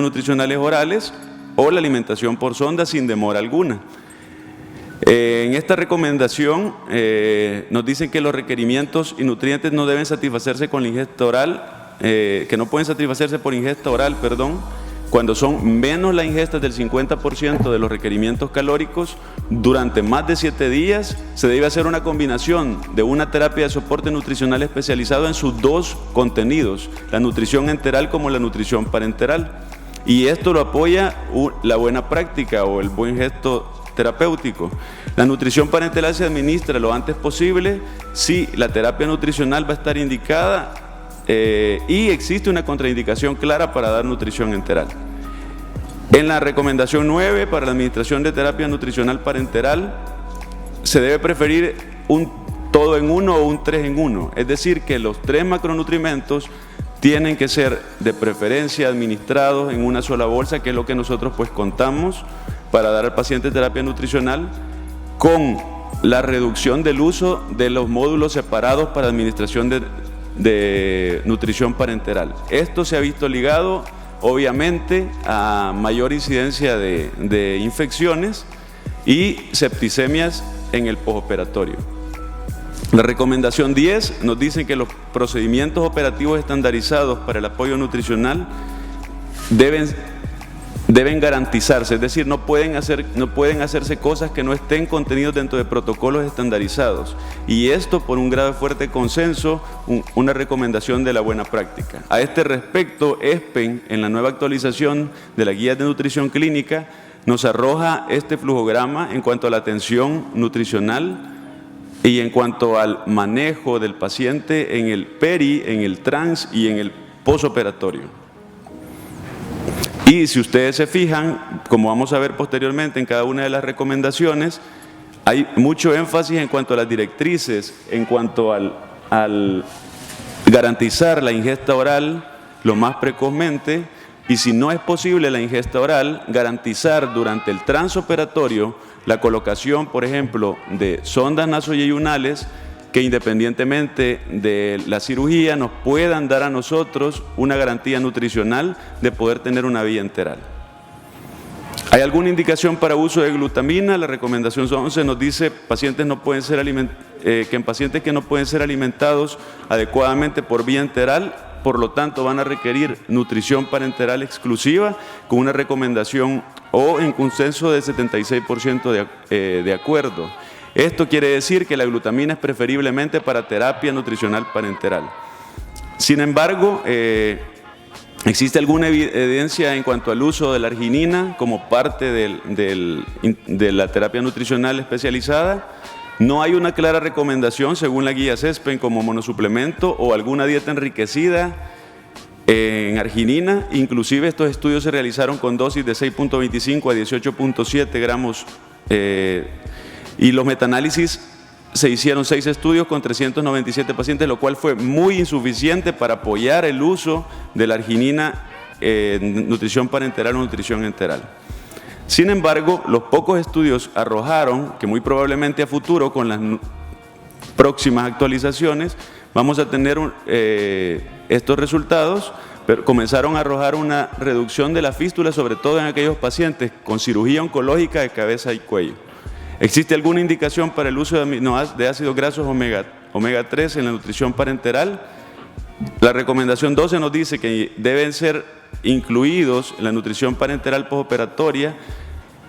nutricionales orales o la alimentación por sonda sin demora alguna. En esta recomendación nos dicen que los requerimientos y nutrientes no deben satisfacerse con la ingesta oral, que no pueden satisfacerse por ingesta oral, cuando son menos la ingesta del 50% de los requerimientos calóricos durante más de 7 días. Se debe hacer una combinación de una terapia de soporte nutricional especializado en sus dos contenidos, la nutrición enteral como la nutrición parenteral. Y esto lo apoya la buena práctica o el buen gesto terapéutico. La nutrición parenteral se administra lo antes posible si la terapia nutricional va a estar indicada y existe una contraindicación clara para dar nutrición enteral. En la recomendación 9, para la administración de terapia nutricional parenteral, se debe preferir un todo en uno o un 3 en 1, es decir, que los 3 macronutrientes tienen que ser de preferencia administrados en una sola bolsa, que es lo que nosotros pues contamos para dar al paciente terapia nutricional, con la reducción del uso de los módulos separados para administración de nutrición parenteral. Esto se ha visto ligado obviamente a mayor incidencia de infecciones y septicemias en el postoperatorio. La recomendación 10 nos dice que los procedimientos operativos estandarizados para el apoyo nutricional deben garantizarse, es decir, no pueden hacerse cosas que no estén contenidos dentro de protocolos estandarizados, y esto por un grave fuerte consenso, una recomendación de la buena práctica. A este respecto, ESPEN, en la nueva actualización de la guía de nutrición clínica, nos arroja este flujograma en cuanto a la atención nutricional y en cuanto al manejo del paciente en el peri, en el trans y en el postoperatorio. Y si ustedes se fijan, como vamos a ver posteriormente en cada una de las recomendaciones, hay mucho énfasis en cuanto a las directrices, en cuanto al garantizar la ingesta oral lo más precozmente, y si no es posible la ingesta oral, garantizar durante el transoperatorio la colocación, por ejemplo, de sondas nasoyeyunales que independientemente de la cirugía nos puedan dar a nosotros una garantía nutricional de poder tener una vía enteral. ¿Hay alguna indicación para uso de glutamina? La recomendación 11 nos dice que en pacientes que no pueden ser alimentados adecuadamente por vía enteral, por lo tanto van a requerir nutrición parenteral exclusiva, con una recomendación o en consenso del 76% de acuerdo. Esto quiere decir que la glutamina es preferiblemente para terapia nutricional parenteral. Sin embargo, ¿existe alguna evidencia en cuanto al uso de la arginina como parte de la terapia nutricional especializada? No hay una clara recomendación según la guía ESPEN como monosuplemento o alguna dieta enriquecida en arginina. Inclusive estos estudios se realizaron con dosis de 6.25 a 18.7 gramos y los metaanálisis se hicieron 6 estudios con 397 pacientes, lo cual fue muy insuficiente para apoyar el uso de la arginina en nutrición parenteral o nutrición enteral. Sin embargo, los pocos estudios arrojaron que muy probablemente a futuro, con las próximas actualizaciones, vamos a tener estos resultados, pero comenzaron a arrojar una reducción de la fístula, sobre todo en aquellos pacientes con cirugía oncológica de cabeza y cuello. ¿Existe alguna indicación para el uso de ácidos grasos omega 3 en la nutrición parenteral? La recomendación 12 nos dice que deben ser incluidos en la nutrición parenteral postoperatoria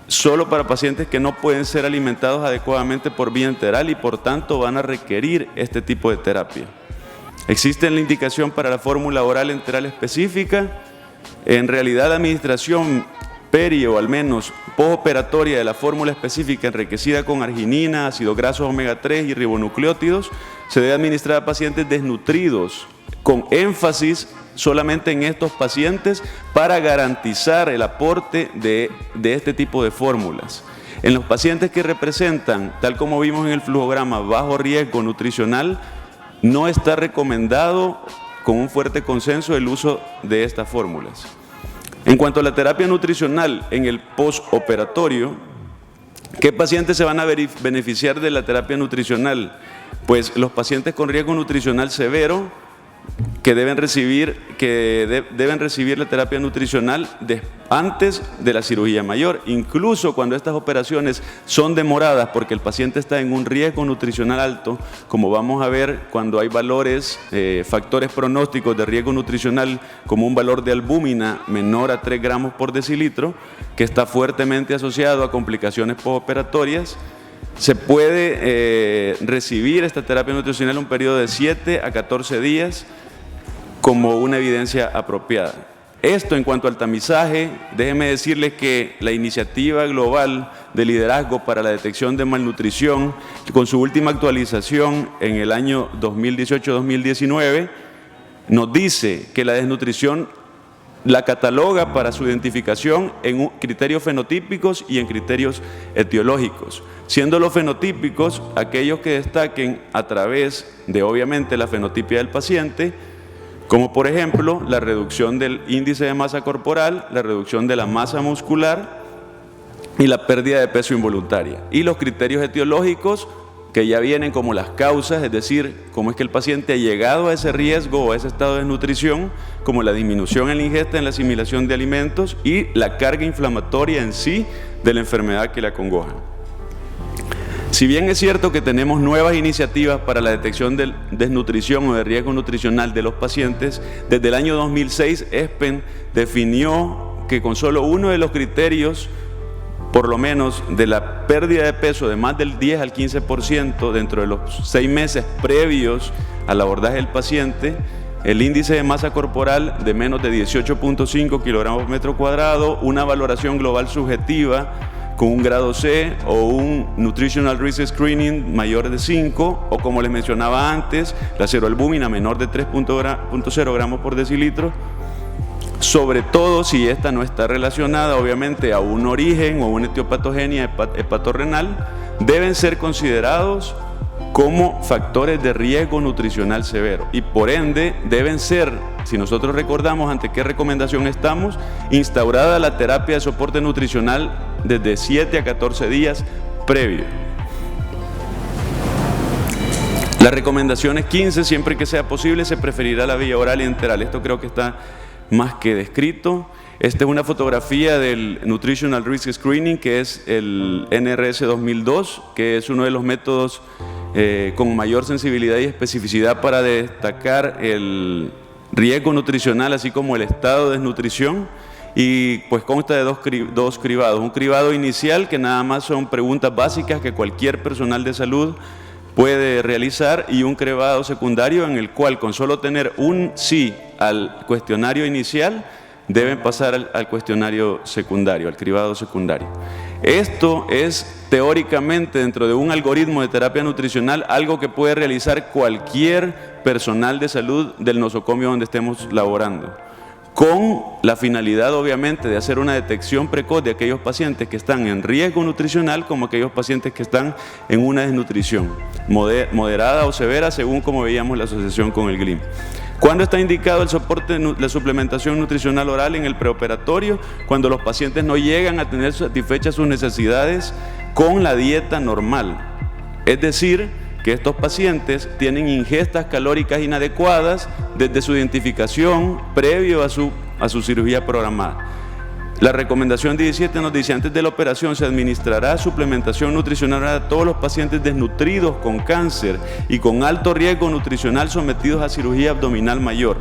solo para pacientes que no pueden ser alimentados adecuadamente por vía enteral y por tanto van a requerir este tipo de terapia. ¿Existe la indicación para la fórmula oral enteral específica? En realidad la administración peri o al menos postoperatoria de la fórmula específica enriquecida con arginina, ácidos grasos omega 3 y ribonucleótidos se debe administrar a pacientes desnutridos, con énfasis solamente en estos pacientes para garantizar el aporte de este tipo de fórmulas. En los pacientes que representan, tal como vimos en el flujograma, bajo riesgo nutricional, no está recomendado con un fuerte consenso el uso de estas fórmulas. En cuanto a la terapia nutricional en el postoperatorio, ¿qué pacientes se van a beneficiar de la terapia nutricional? Pues los pacientes con riesgo nutricional severo que deben recibir la terapia nutricional antes de la cirugía mayor, incluso cuando estas operaciones son demoradas porque el paciente está en un riesgo nutricional alto, como vamos a ver cuando hay valores, factores pronósticos de riesgo nutricional, como un valor de albúmina menor a 3 gramos por decilitro, que está fuertemente asociado a complicaciones postoperatorias. Se puede recibir esta terapia nutricional en un periodo de 7 a 14 días como una evidencia apropiada. Esto en cuanto al tamizaje, déjenme decirles que la iniciativa global de liderazgo para la detección de malnutrición, con su última actualización en el año 2018-2019, nos dice que la desnutrición la cataloga para su identificación en criterios fenotípicos y en criterios etiológicos, siendo los fenotípicos aquellos que destaquen a través de obviamente la fenotipia del paciente, como por ejemplo la reducción del índice de masa corporal, la reducción de la masa muscular y la pérdida de peso involuntaria. Y los criterios etiológicos que ya vienen como las causas, es decir, cómo es que el paciente ha llegado a ese riesgo o a ese estado de desnutrición, como la disminución en la ingesta, en la asimilación de alimentos y la carga inflamatoria en sí de la enfermedad que le acongoja. Si bien es cierto que tenemos nuevas iniciativas para la detección de desnutrición o de riesgo nutricional de los pacientes, desde el año 2006 ESPEN definió que con solo uno de los criterios, por lo menos de la pérdida de peso de más del 10 al 15% dentro de los 6 meses previos al abordaje del paciente, el índice de masa corporal de menos de 18.5 kilogramos por metro cuadrado, una valoración global subjetiva con un grado C o un Nutritional Risk Screening mayor de 5, o como les mencionaba antes, la seroalbúmina menor de 3.0 gramos por decilitro, sobre todo si esta no está relacionada obviamente a un origen o una etiopatogenia hepatorrenal, deben ser considerados como factores de riesgo nutricional severo y por ende deben ser, si nosotros recordamos ante qué recomendación estamos, instaurada la terapia de soporte nutricional desde 7 a 14 días previo. Las recomendaciones 15, siempre que sea posible, se preferirá la vía oral y enteral. Esto creo que está más que descrito. Esta es una fotografía del Nutritional Risk Screening, que es el NRS 2002, que es uno de los métodos con mayor sensibilidad y especificidad para destacar el riesgo nutricional, así como el estado de desnutrición. Y pues consta de dos cribados. Un cribado inicial, que nada más son preguntas básicas que cualquier personal de salud puede realizar, y un cribado secundario en el cual con solo tener un sí al cuestionario inicial deben pasar al cuestionario secundario, al cribado secundario. Esto es teóricamente, dentro de un algoritmo de terapia nutricional, algo que puede realizar cualquier personal de salud del nosocomio donde estemos laborando, con la finalidad obviamente de hacer una detección precoz de aquellos pacientes que están en riesgo nutricional como aquellos pacientes que están en una desnutrición moderada o severa, según como veíamos la asociación con el GLIM. ¿Cuándo está indicado el soporte de la suplementación nutricional oral en el preoperatorio? Cuando los pacientes no llegan a tener satisfechas sus necesidades con la dieta normal. Es decir, que estos pacientes tienen ingestas calóricas inadecuadas desde su identificación previo a su cirugía programada. La recomendación 17 nos dice: antes de la operación se administrará suplementación nutricional a todos los pacientes desnutridos con cáncer y con alto riesgo nutricional sometidos a cirugía abdominal mayor,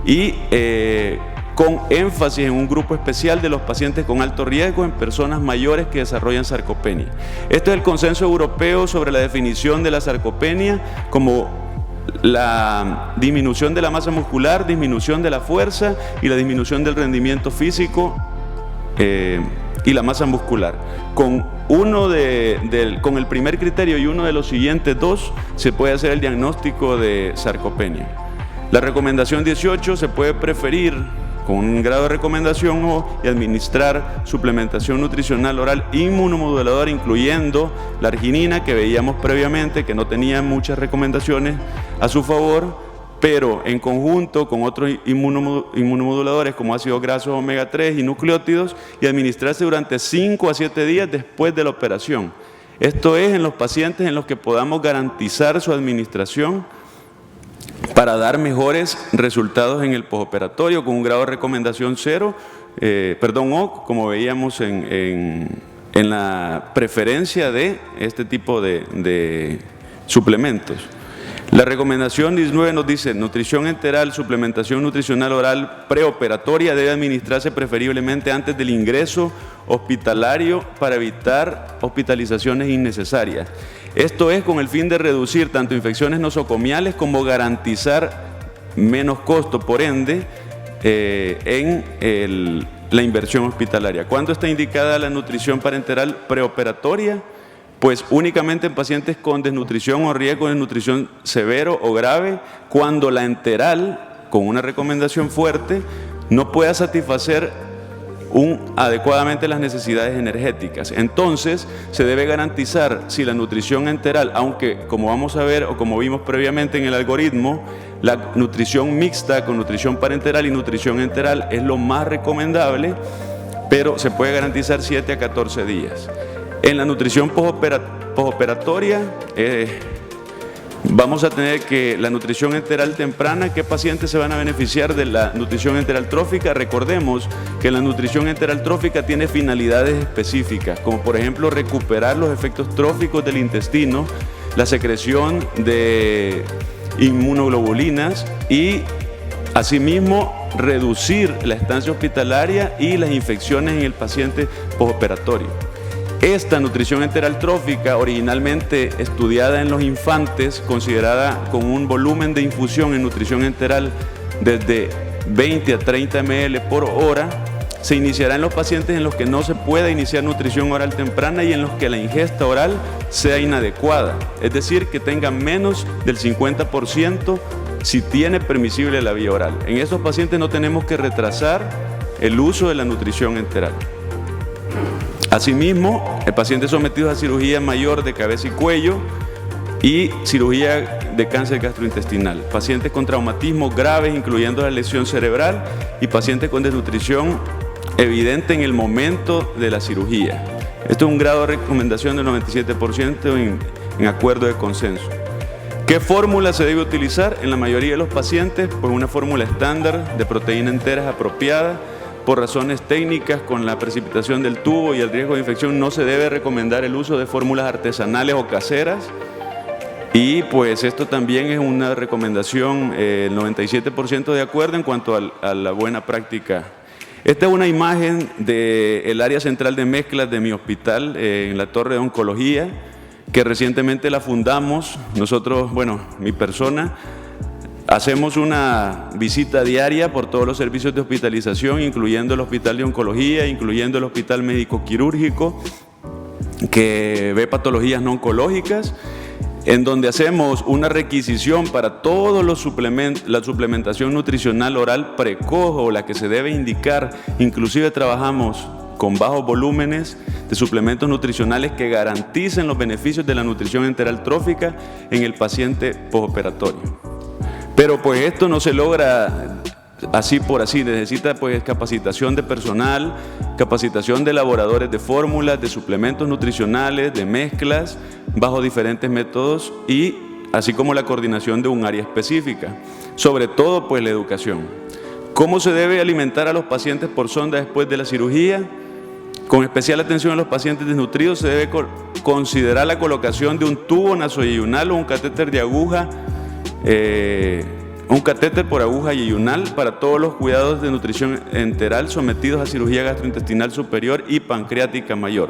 y con énfasis en un grupo especial de los pacientes con alto riesgo en personas mayores que desarrollan sarcopenia. Este es el consenso europeo sobre la definición de la sarcopenia como la disminución de la masa muscular, disminución de la fuerza y la disminución del rendimiento físico y la masa muscular. Con el primer criterio y uno de los siguientes dos se puede hacer el diagnóstico de sarcopenia. La recomendación 18 se puede preferir con un grado de recomendación y administrar suplementación nutricional oral inmunomoduladora, incluyendo la arginina, que veíamos previamente que no tenía muchas recomendaciones a su favor, pero en conjunto con otros inmunomoduladores como ácidos grasos omega 3 y nucleótidos, y administrarse durante 5 a 7 días después de la operación. Esto es en los pacientes en los que podamos garantizar su administración para dar mejores resultados en el postoperatorio, con un grado de recomendación 0, O, como veíamos en la preferencia de este tipo de suplementos. La recomendación 19 nos dice: nutrición enteral, suplementación nutricional oral preoperatoria debe administrarse preferiblemente antes del ingreso hospitalario para evitar hospitalizaciones innecesarias. Esto es con el fin de reducir tanto infecciones nosocomiales como garantizar menos costo, por ende, en la inversión hospitalaria. ¿Cuándo está indicada la nutrición parenteral preoperatoria? Pues únicamente en pacientes con desnutrición o riesgo de desnutrición severo o grave, cuando la enteral, con una recomendación fuerte, no pueda satisfacer adecuadamente las necesidades energéticas. Entonces, se debe garantizar si la nutrición enteral, aunque como vamos a ver o como vimos previamente en el algoritmo, la nutrición mixta con nutrición parenteral y nutrición enteral es lo más recomendable, pero se puede garantizar 7 a 14 días. En la nutrición postoperatoria, vamos a tener que la nutrición enteral temprana, ¿qué pacientes se van a beneficiar de la nutrición enteral trófica? Recordemos que la nutrición enteral trófica tiene finalidades específicas, como por ejemplo recuperar los efectos tróficos del intestino, la secreción de inmunoglobulinas y asimismo reducir la estancia hospitalaria y las infecciones en el paciente postoperatorio. Esta nutrición enteral trófica, originalmente estudiada en los infantes, considerada con un volumen de infusión en nutrición enteral desde 20 a 30 ml por hora, se iniciará en los pacientes en los que no se pueda iniciar nutrición oral temprana y en los que la ingesta oral sea inadecuada, es decir, que tenga menos del 50% si tiene permisible la vía oral. En estos pacientes no tenemos que retrasar el uso de la nutrición enteral. Asimismo, el paciente sometido a cirugía mayor de cabeza y cuello y cirugía de cáncer gastrointestinal, pacientes con traumatismos graves, incluyendo la lesión cerebral, y pacientes con desnutrición evidente en el momento de la cirugía. Esto es un grado de recomendación del 97% en acuerdo de consenso. ¿Qué fórmula se debe utilizar? En la mayoría de los pacientes, pues una fórmula estándar de proteína entera apropiada. Por razones técnicas, con la precipitación del tubo y el riesgo de infección, no se debe recomendar el uso de fórmulas artesanales o caseras. Y pues esto también es una recomendación, el 97% de acuerdo en cuanto a la buena práctica. Esta es una imagen del área central de mezclas de mi hospital, en la torre de oncología, que recientemente la fundamos. Nosotros, bueno, mi persona, hacemos una visita diaria por todos los servicios de hospitalización, incluyendo el hospital de oncología, incluyendo el hospital médico quirúrgico, que ve patologías no oncológicas, en donde hacemos una requisición para todos los suplementos, la suplementación nutricional oral precoz o la que se debe indicar. Inclusive trabajamos con bajos volúmenes de suplementos nutricionales que garanticen los beneficios de la nutrición enteral trófica en el paciente postoperatorio. Pero pues esto no se logra así por así, necesita pues capacitación de personal, capacitación de elaboradores de fórmulas, de suplementos nutricionales, de mezclas, bajo diferentes métodos y así como la coordinación de un área específica. Sobre todo pues la educación. ¿Cómo se debe alimentar a los pacientes por sonda después de la cirugía? Con especial atención a los pacientes desnutridos se debe considerar la colocación de un tubo nasoyeyunal o un catéter de aguja, un catéter por aguja yeyunal para todos los cuidados de nutrición enteral sometidos a cirugía gastrointestinal superior y pancreática mayor.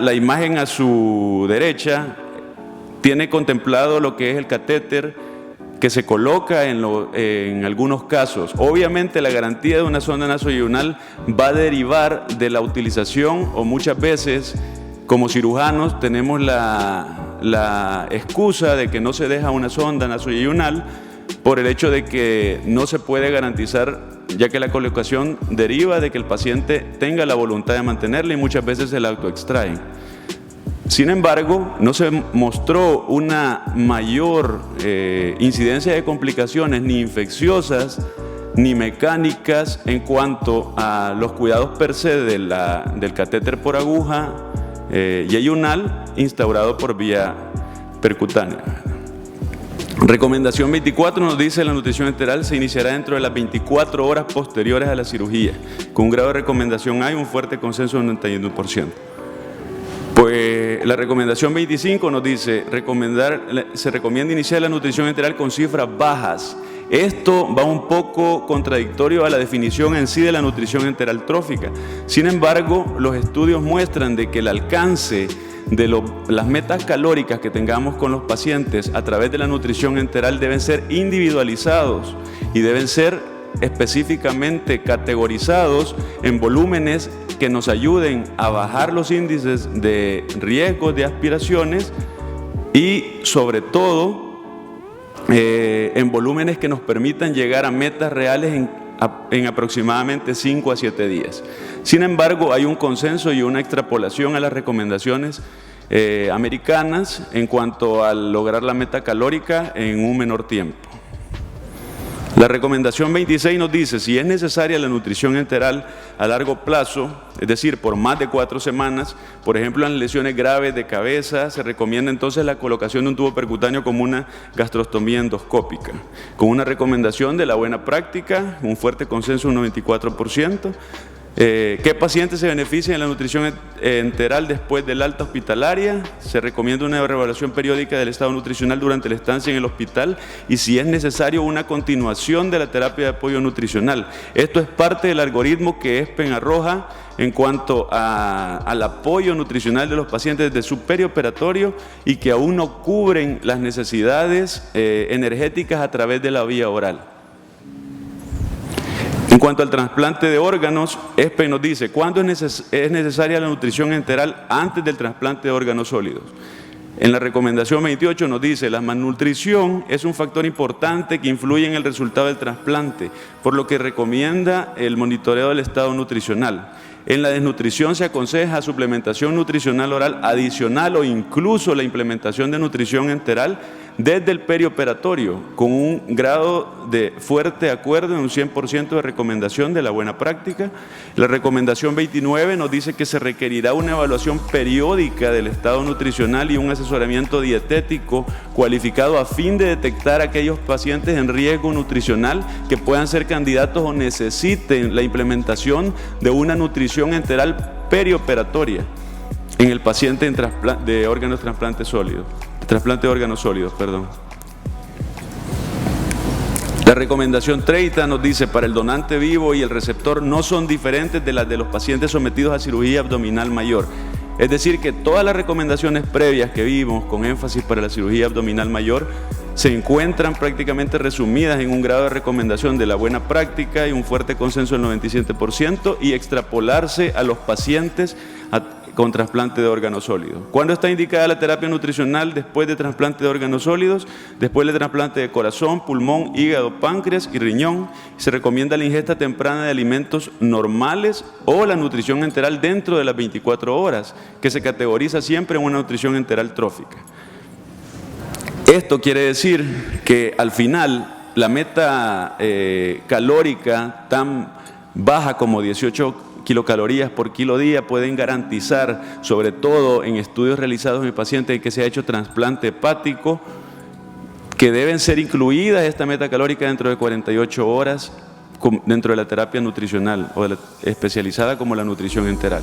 La imagen a su derecha tiene contemplado lo que es el catéter que se coloca en algunos casos. Obviamente la garantía de una sonda nasoyeyunal va a derivar de la utilización, o muchas veces como cirujanos tenemos la excusa de que no se deja una sonda nasoyeyunal por el hecho de que no se puede garantizar, ya que la colocación deriva de que el paciente tenga la voluntad de mantenerla y muchas veces se la autoextraen. Sin embargo, no se mostró una mayor incidencia de complicaciones ni infecciosas ni mecánicas en cuanto a los cuidados per se del catéter por aguja yeyunal instaurado por vía percutánea. Recomendación 24 nos dice: la nutrición enteral se iniciará dentro de las 24 horas posteriores a la cirugía, con un grado de recomendación A y un fuerte consenso del 91%. Pues la recomendación 25 nos dice: se recomienda iniciar la nutrición enteral con cifras bajas. Esto va un poco contradictorio a la definición en sí de la nutrición enteral trófica. Sin embargo, los estudios muestran de que el alcance de las metas calóricas que tengamos con los pacientes a través de la nutrición enteral deben ser individualizados y deben ser específicamente categorizados en volúmenes que nos ayuden a bajar los índices de riesgo de aspiraciones y sobre todo en volúmenes que nos permitan llegar a metas reales en aproximadamente 5 a 7 días. Sin embargo, hay un consenso y una extrapolación a las recomendaciones americanas en cuanto a lograr la meta calórica en un menor tiempo. La recomendación 26 nos dice, si es necesaria la nutrición enteral a largo plazo, es decir, por más de 4 semanas, por ejemplo, en lesiones graves de cabeza, se recomienda entonces la colocación de un tubo percutáneo como una gastrostomía endoscópica, con una recomendación de la buena práctica, un fuerte consenso, un 94%. ¿Qué pacientes se benefician de la nutrición enteral después del alta hospitalaria? Se recomienda una reevaluación periódica del estado nutricional durante la estancia en el hospital y, si es necesario, una continuación de la terapia de apoyo nutricional. Esto es parte del algoritmo que ESPEN arroja en cuanto al apoyo nutricional de los pacientes desde su perioperatorio y que aún no cubren las necesidades energéticas a través de la vía oral. En cuanto al trasplante de órganos, ESPEN nos dice, ¿cuándo es necesaria la nutrición enteral antes del trasplante de órganos sólidos? En la recomendación 28 nos dice, la malnutrición es un factor importante que influye en el resultado del trasplante, por lo que recomienda el monitoreo del estado nutricional. En la desnutrición se aconseja suplementación nutricional oral adicional o incluso la implementación de nutrición enteral desde el perioperatorio, con un grado de fuerte acuerdo en un 100% de recomendación de la buena práctica. La recomendación 29 nos dice que se requerirá una evaluación periódica del estado nutricional y un asesoramiento dietético cualificado a fin de detectar aquellos pacientes en riesgo nutricional que puedan ser candidatos o necesiten la implementación de una nutrición enteral perioperatoria en el paciente de órganos trasplantes sólidos. Trasplante de órganos sólidos, perdón. La recomendación 30 nos dice, para el donante vivo y el receptor no son diferentes de las de los pacientes sometidos a cirugía abdominal mayor. Es decir, que todas las recomendaciones previas que vimos con énfasis para la cirugía abdominal mayor se encuentran prácticamente resumidas en un grado de recomendación de la buena práctica y un fuerte consenso del 97% y extrapolarse a los pacientes con trasplante de órganos sólidos. ¿Cuándo está indicada la terapia nutricional después de trasplante de órganos sólidos? Después del trasplante de corazón, pulmón, hígado, páncreas y riñón. Se recomienda la ingesta temprana de alimentos normales o la nutrición enteral dentro de las 24 horas, que se categoriza siempre en una nutrición enteral trófica. Esto quiere decir que al final la meta calórica tan baja como 18 kilocalorías por kilo día pueden garantizar, sobre todo en estudios realizados en pacientes que se ha hecho trasplante hepático, que deben ser incluidas esta meta calórica dentro de 48 horas dentro de la terapia nutricional o especializada como la nutrición enteral.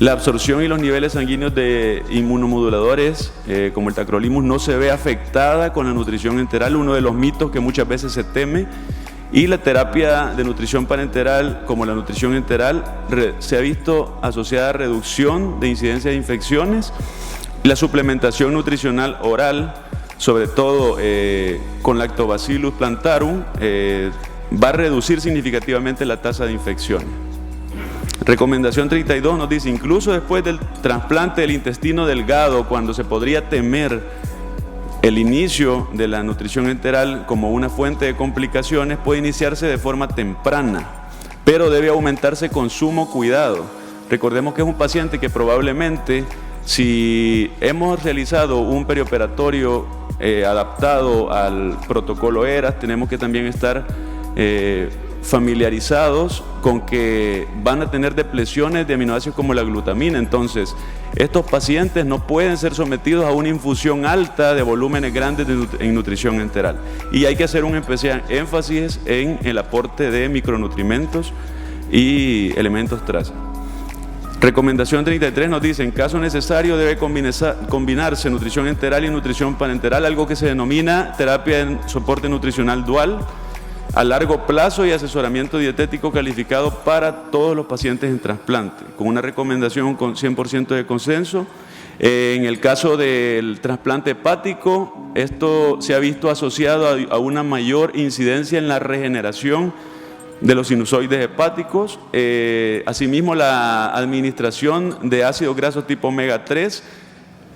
La absorción y los niveles sanguíneos de inmunomoduladores como el tacrolimus no se ve afectada con la nutrición enteral, uno de los mitos que muchas veces se teme. Y la terapia de nutrición parenteral, como la nutrición enteral, se ha visto asociada a reducción de incidencia de infecciones. La suplementación nutricional oral, sobre todo con Lactobacillus plantarum, va a reducir significativamente la tasa de infección. Recomendación 32 nos dice, incluso después del trasplante del intestino delgado, cuando se podría temer el inicio de la nutrición enteral como una fuente de complicaciones, puede iniciarse de forma temprana, pero debe aumentarse con sumo cuidado. Recordemos que es un paciente que probablemente, si hemos realizado un perioperatorio adaptado al protocolo ERAS, tenemos que también estar familiarizados con que van a tener depleciones de aminoácidos como la glutamina. Entonces, estos pacientes no pueden ser sometidos a una infusión alta de volúmenes grandes en nutrición enteral. Y hay que hacer un especial énfasis en el aporte de micronutrimentos y elementos traza. Recomendación 33 nos dice, en caso necesario debe combinarse nutrición enteral y nutrición parenteral, algo que se denomina terapia de soporte nutricional dual, a largo plazo y asesoramiento dietético calificado para todos los pacientes en trasplante, con una recomendación con 100% de consenso. En el caso del trasplante hepático, esto se ha visto asociado a una mayor incidencia en la regeneración de los sinusoides hepáticos. Asimismo, la administración de ácidos grasos tipo omega 3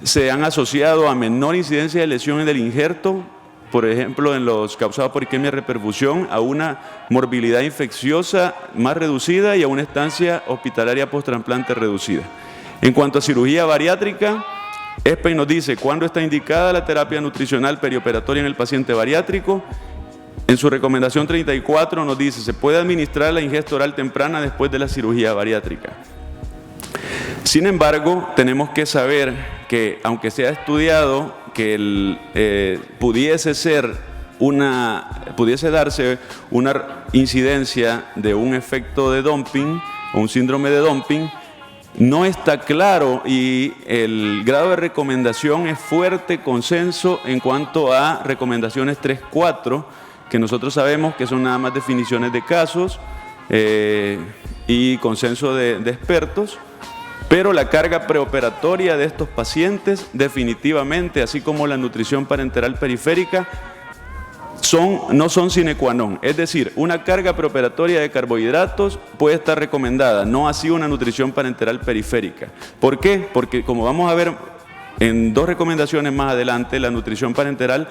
se han asociado a menor incidencia de lesiones del injerto, por ejemplo, en los causados por isquemia y reperfusión, a una morbilidad infecciosa más reducida y a una estancia hospitalaria post-trasplante reducida. En cuanto a cirugía bariátrica, ESPEN nos dice cuándo está indicada la terapia nutricional perioperatoria en el paciente bariátrico. En su recomendación 34 nos dice, se puede administrar la ingesta oral temprana después de la cirugía bariátrica. Sin embargo, tenemos que saber que, aunque se ha estudiado que pudiese darse una incidencia de un efecto de dumping o un síndrome de dumping, no está claro y el grado de recomendación es fuerte consenso en cuanto a recomendaciones 3, 4, que nosotros sabemos que son nada más definiciones de casos y consenso de expertos, pero la carga preoperatoria de estos pacientes definitivamente, así como la nutrición parenteral periférica, no son sine qua non. Es decir, una carga preoperatoria de carbohidratos puede estar recomendada, no así una nutrición parenteral periférica. ¿Por qué? Porque como vamos a ver en 2 recomendaciones más adelante, la nutrición parenteral,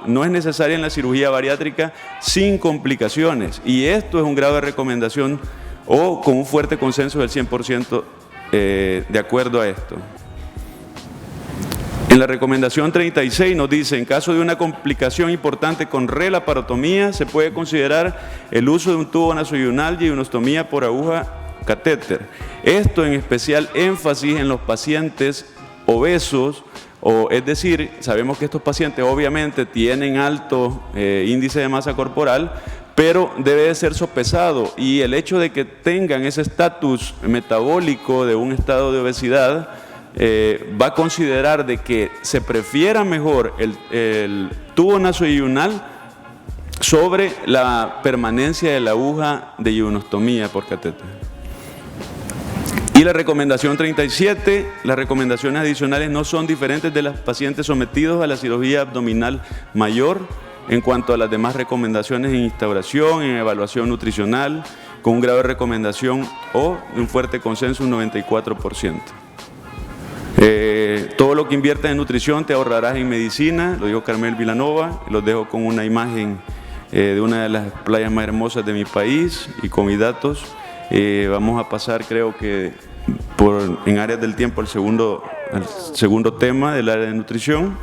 no es necesaria en la cirugía bariátrica sin complicaciones. Y esto es un grado de recomendación o con un fuerte consenso del 100% de acuerdo a esto. En la recomendación 36 nos dice, en caso de una complicación importante con relaparotomía, se puede considerar el uso de un tubo nasoyunal y ionostomía por aguja catéter. Esto en especial énfasis en los pacientes obesos, es decir, sabemos que estos pacientes obviamente tienen alto índice de masa corporal, pero debe de ser sopesado y el hecho de que tengan ese estatus metabólico de un estado de obesidad va a considerar de que se prefiera mejor el tubo nasoyunal sobre la permanencia de la aguja de ionostomía por catéter. Y la recomendación 37, las recomendaciones adicionales no son diferentes de los pacientes sometidos a la cirugía abdominal mayor en cuanto a las demás recomendaciones en instauración, en evaluación nutricional, con un grado de recomendación o un fuerte consenso, un 94%. Todo lo que inviertas en nutrición te ahorrarás en medicina, lo dijo Carmel Vilanova, los dejo con una imagen de una de las playas más hermosas de mi país y con mis datos. Vamos a pasar, creo que en áreas del tiempo, al segundo tema del área de nutrición.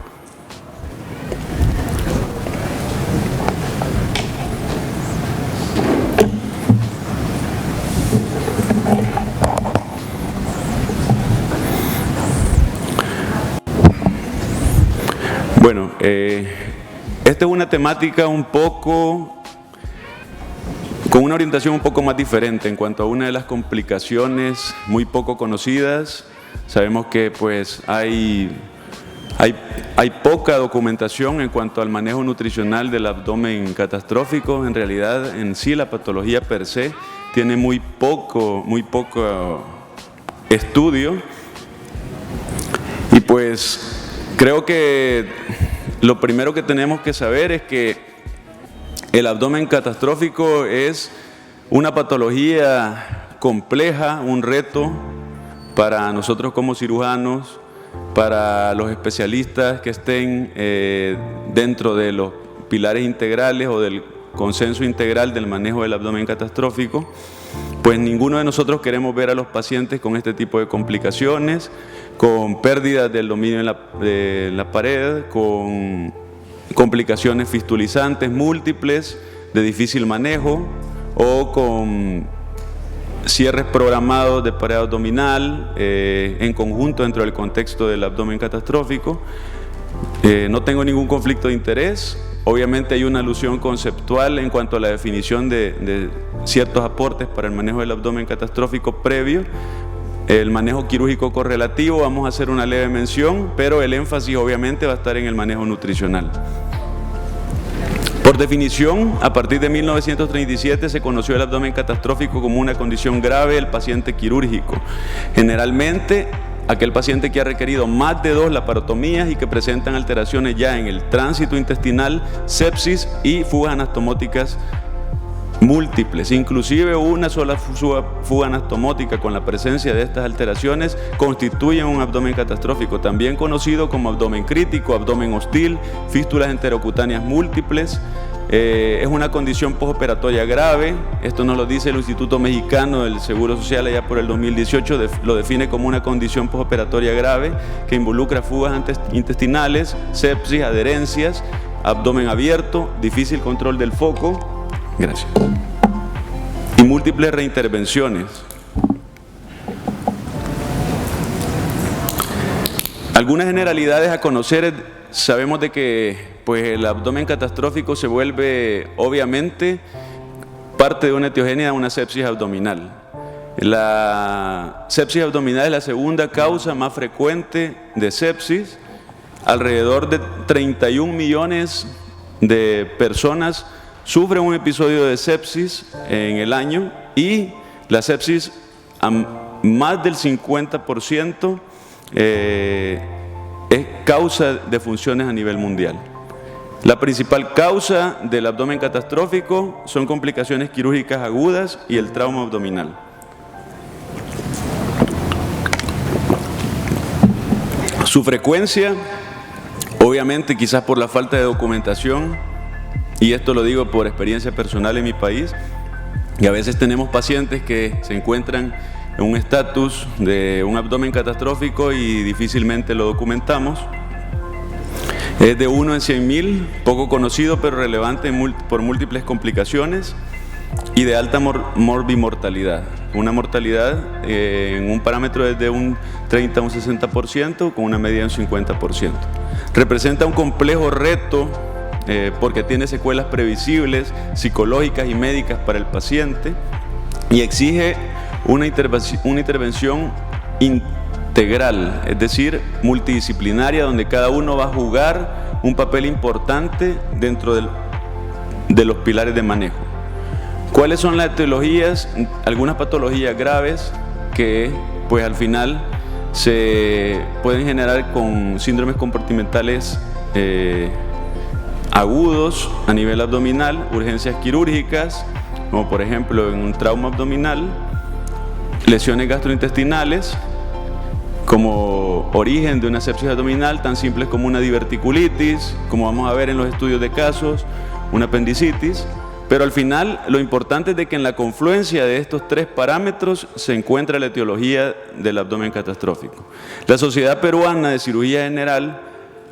Bueno, esta es una temática con una orientación un poco más diferente en cuanto a una de las complicaciones muy poco conocidas. Sabemos que pues hay poca documentación en cuanto al manejo nutricional del abdomen catastrófico. En realidad, en sí, la patología per se tiene muy poco estudio. Y pues creo que lo primero que tenemos que saber es que el abdomen catastrófico es una patología compleja, un reto para nosotros como cirujanos, para los especialistas que estén dentro de los pilares integrales o del consenso integral del manejo del abdomen catastrófico. Pues ninguno de nosotros queremos ver a los pacientes con este tipo de complicaciones, con pérdidas del dominio de la pared, con complicaciones fistulizantes múltiples de difícil manejo o con cierres programados de pared abdominal en conjunto dentro del contexto del abdomen catastrófico. No tengo ningún conflicto de interés. Obviamente hay una alusión conceptual en cuanto a la definición de ciertos aportes para el manejo del abdomen catastrófico previo. El manejo quirúrgico correlativo vamos a hacer una leve mención, pero el énfasis obviamente va a estar en el manejo nutricional. Por definición, a partir de 1937 se conoció el abdomen catastrófico como una condición grave del paciente quirúrgico. Generalmente, aquel paciente que ha requerido más de 2 laparotomías y que presentan alteraciones ya en el tránsito intestinal, sepsis y fugas anastomóticas múltiples. Inclusive una sola fuga anastomótica con la presencia de estas alteraciones constituye un abdomen catastrófico, también conocido como abdomen crítico, abdomen hostil, fístulas enterocutáneas múltiples. Es una condición postoperatoria grave. Esto nos lo dice el Instituto Mexicano del Seguro Social allá por el 2018, lo define como una condición postoperatoria grave que involucra fugas intestinales, sepsis, adherencias abdomen abierto, difícil control del foco, gracias, y múltiples reintervenciones. Algunas generalidades a conocer: sabemos de que pues, el abdomen catastrófico se vuelve obviamente parte de una etiogenia de una sepsis abdominal. La sepsis abdominal es la segunda causa más frecuente de sepsis. Alrededor de 31 millones de personas sufren un episodio de sepsis en el año, y la sepsis a más del 50% es causa de funciones a nivel mundial. La principal causa del abdomen catastrófico son complicaciones quirúrgicas agudas y el trauma abdominal. Su frecuencia, obviamente quizás por la falta de documentación, y esto lo digo por experiencia personal en mi país, y a veces tenemos pacientes que se encuentran en un estatus de un abdomen catastrófico y difícilmente lo documentamos. Es de 1 en 100.000, poco conocido pero relevante por múltiples complicaciones y de alta morbimortalidad. Una mortalidad en un parámetro desde un 30 a un 60%, con una media de un 50%. Representa un complejo reto porque tiene secuelas previsibles, psicológicas y médicas para el paciente, y exige una intervención integral, es decir, multidisciplinaria, donde cada uno va a jugar un papel importante dentro de los pilares de manejo. ¿Cuáles son las etiologías? Algunas patologías graves que pues al final se pueden generar con síndromes compartimentales agudos a nivel abdominal, urgencias quirúrgicas, como por ejemplo en un trauma abdominal, lesiones gastrointestinales como origen de una sepsis abdominal, tan simples como una diverticulitis, como vamos a ver en los estudios de casos, una apendicitis. Pero al final lo importante es de que en la confluencia de estos tres parámetros se encuentra la etiología del abdomen catastrófico. La Sociedad Peruana de Cirugía General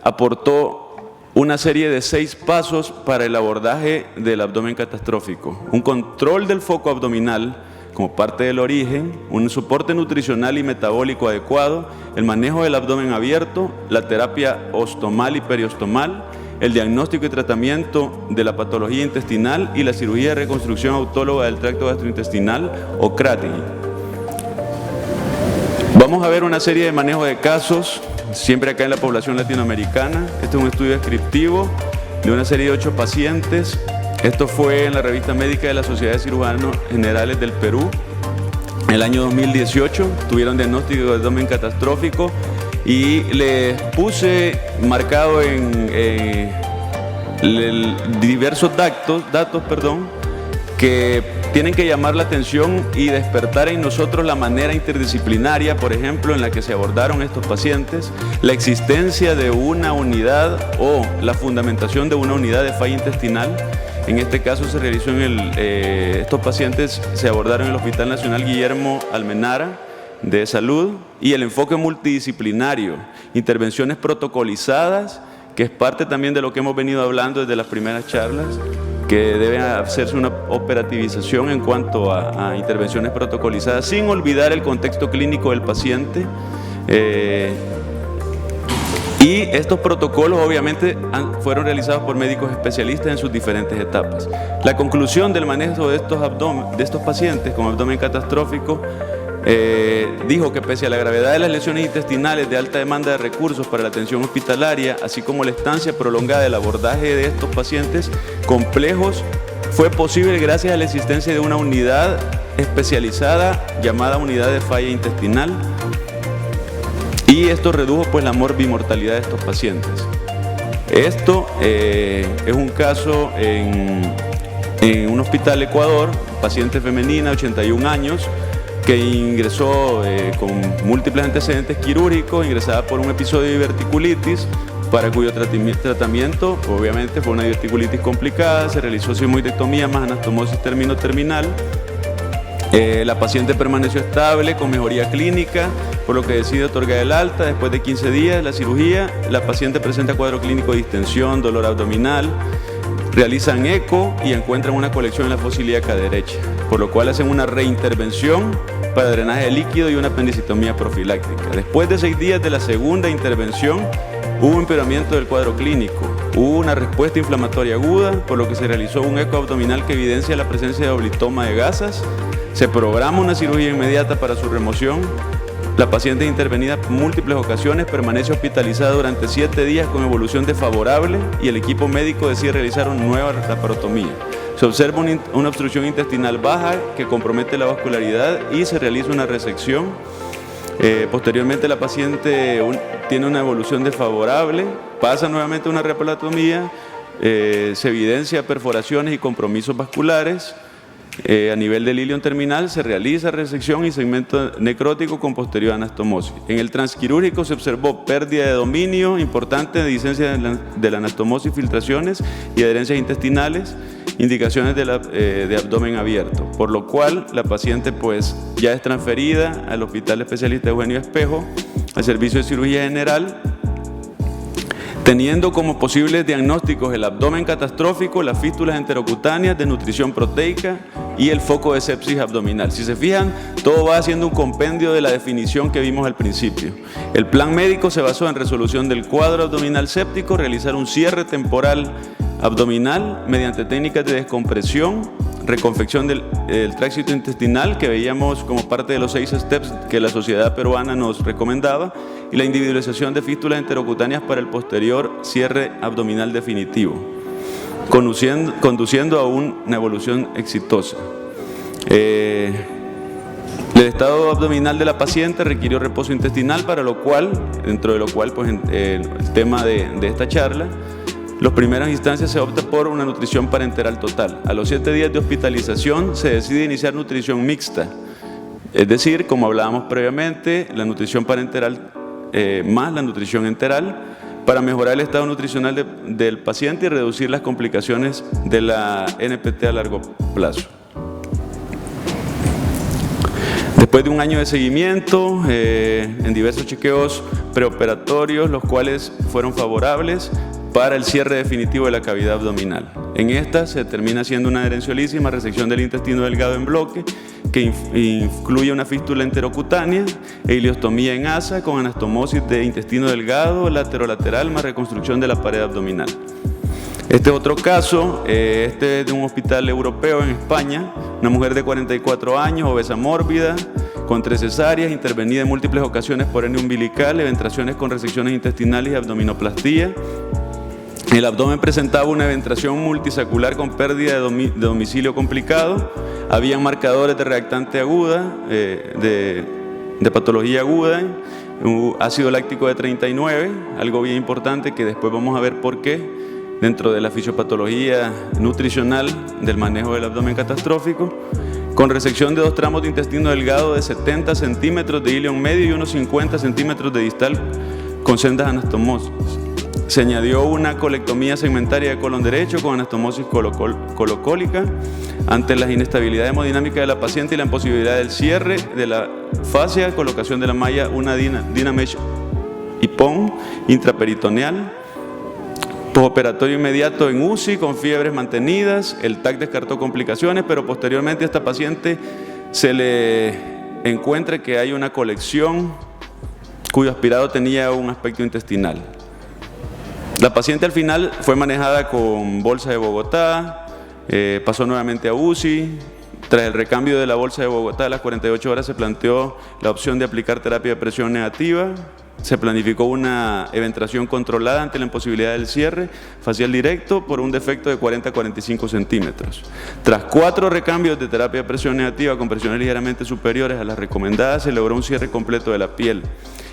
aportó una serie de 6 pasos para el abordaje del abdomen catastrófico: un control del foco abdominal como parte del origen, un soporte nutricional y metabólico adecuado, el manejo del abdomen abierto, la terapia ostomal y periostomal, el diagnóstico y tratamiento de la patología intestinal y la cirugía de reconstrucción autóloga del tracto gastrointestinal o CRATI. Vamos a ver una serie de manejo de casos, siempre acá en la población latinoamericana. Este es un estudio descriptivo de una serie de 8 pacientes. Esto fue en la revista médica de la Sociedad de Cirujanos Generales del Perú. En el año 2018 tuvieron diagnóstico de abdomen catastrófico y les puse marcado en diversos datos, que tienen que llamar la atención y despertar en nosotros la manera interdisciplinaria, por ejemplo, en la que se abordaron estos pacientes, la existencia de una unidad o la fundamentación de una unidad de falla intestinal. En este caso se realizó estos pacientes se abordaron en el Hospital Nacional Guillermo Almenara de Salud, y el enfoque multidisciplinario, intervenciones protocolizadas, que es parte también de lo que hemos venido hablando desde las primeras charlas, que debe hacerse una operativización en cuanto a intervenciones protocolizadas, sin olvidar el contexto clínico del paciente. Y estos protocolos obviamente fueron realizados por médicos especialistas en sus diferentes etapas. La conclusión del manejo de estos pacientes con abdomen catastrófico dijo que pese a la gravedad de las lesiones intestinales de alta demanda de recursos para la atención hospitalaria, así como la estancia prolongada del abordaje de estos pacientes complejos, fue posible gracias a la existencia de una unidad especializada llamada unidad de falla intestinal, y esto redujo pues la morbimortalidad de estos pacientes. Esto es un caso en un hospital Ecuador, paciente femenina, 81 años, que ingresó con múltiples antecedentes quirúrgicos, ingresada por un episodio de diverticulitis, para cuyo tratamiento obviamente fue una diverticulitis complicada. Se realizó sigmoidectomía más anastomosis terminal, La paciente permaneció estable con mejoría clínica, por lo que decide otorgar el alta. Después de 15 días de la cirugía, la paciente presenta cuadro clínico de distensión, dolor abdominal, realizan eco y encuentran una colección en la fosa ilíaca derecha, por lo cual hacen una reintervención para drenaje de líquido y una apendicitomía profiláctica. Después de 6 días de la segunda intervención, hubo empeoramiento del cuadro clínico, hubo una respuesta inflamatoria aguda, por lo que se realizó un eco abdominal que evidencia la presencia de oblitoma de gasas. Se programa una cirugía inmediata para su remoción. La paciente intervenida en múltiples ocasiones permanece hospitalizada durante 7 días con evolución desfavorable y el equipo médico decide realizar una nueva laparotomía. Se observa una obstrucción intestinal baja que compromete la vascularidad y se realiza una resección. Posteriormente la paciente tiene una evolución desfavorable, pasa nuevamente una laparotomía, se evidencia perforaciones y compromisos vasculares. A nivel del ilion terminal se realiza resección y segmento necrótico con posterior anastomosis. En el transquirúrgico se observó pérdida de dominio importante de licencia de la anastomosis, filtraciones y adherencias intestinales, indicaciones de abdomen abierto, por lo cual la paciente pues ya es transferida al Hospital Especialista Eugenio Espejo, al Servicio de Cirugía General, teniendo como posibles diagnósticos el abdomen catastrófico, las fístulas enterocutáneas de nutrición proteica y el foco de sepsis abdominal. Si se fijan, todo va haciendo un compendio de la definición que vimos al principio. El plan médico se basó en resolución del cuadro abdominal séptico, realizar un cierre temporal abdominal mediante técnicas de descompresión, reconfección del tránsito intestinal que veíamos como parte de los 6 steps que la Sociedad Peruana nos recomendaba, y la individualización de fístulas enterocutáneas para el posterior cierre abdominal definitivo, conduciendo a una evolución exitosa. El estado abdominal de la paciente requirió reposo intestinal, para lo cual, dentro de lo cual pues, el tema de esta charla, las primeras instancias se opta por una nutrición parenteral total. A los 7 días de hospitalización se decide iniciar nutrición mixta, es decir, como hablábamos previamente, la nutrición parenteral más la nutrición enteral, para mejorar el estado nutricional del paciente y reducir las complicaciones de la NPT a largo plazo. Después de un año de seguimiento, en diversos chequeos preoperatorios, los cuales fueron favorables para el cierre definitivo de la cavidad abdominal. En esta se termina haciendo una adherenciolísima resección del intestino delgado en bloque, que incluye una fístula enterocutánea e ileostomía en asa con anastomosis de intestino delgado laterolateral más reconstrucción de la pared abdominal. Este es otro caso, este es de un hospital europeo en España, una mujer de 44 años, obesa mórbida, con 3 cesáreas, intervenida en múltiples ocasiones por hernia umbilical, eventraciones con resecciones intestinales y abdominoplastía. El abdomen presentaba una eventración multisacular con pérdida de domicilio complicado. Había marcadores de reactante aguda, de patología aguda, un ácido láctico de 39, algo bien importante que después vamos a ver por qué, dentro de la fisiopatología nutricional del manejo del abdomen catastrófico, con resección de 2 tramos de intestino delgado de 70 centímetros de ilion medio y unos 50 centímetros de distal con sendas anastomosis. Se añadió una colectomía segmentaria de colon derecho con anastomosis colocólica ante las inestabilidades hemodinámicas de la paciente y la imposibilidad del cierre de la fascia, colocación de la malla, una Dynamesh Ipon intraperitoneal. Postoperatorio inmediato en UCI con fiebres mantenidas. El TAC descartó complicaciones, pero posteriormente a esta paciente se le encuentra que hay una colección cuyo aspirado tenía un aspecto intestinal. La paciente al final fue manejada con bolsa de Bogotá, pasó nuevamente a UCI. Tras el recambio de la bolsa de Bogotá, a las 48 horas se planteó la opción de aplicar terapia de presión negativa. Se planificó una eventración controlada ante la imposibilidad del cierre facial directo por un defecto de 40 a 45 centímetros. Tras 4 recambios de terapia de presión negativa con presiones ligeramente superiores a las recomendadas, se logró un cierre completo de la piel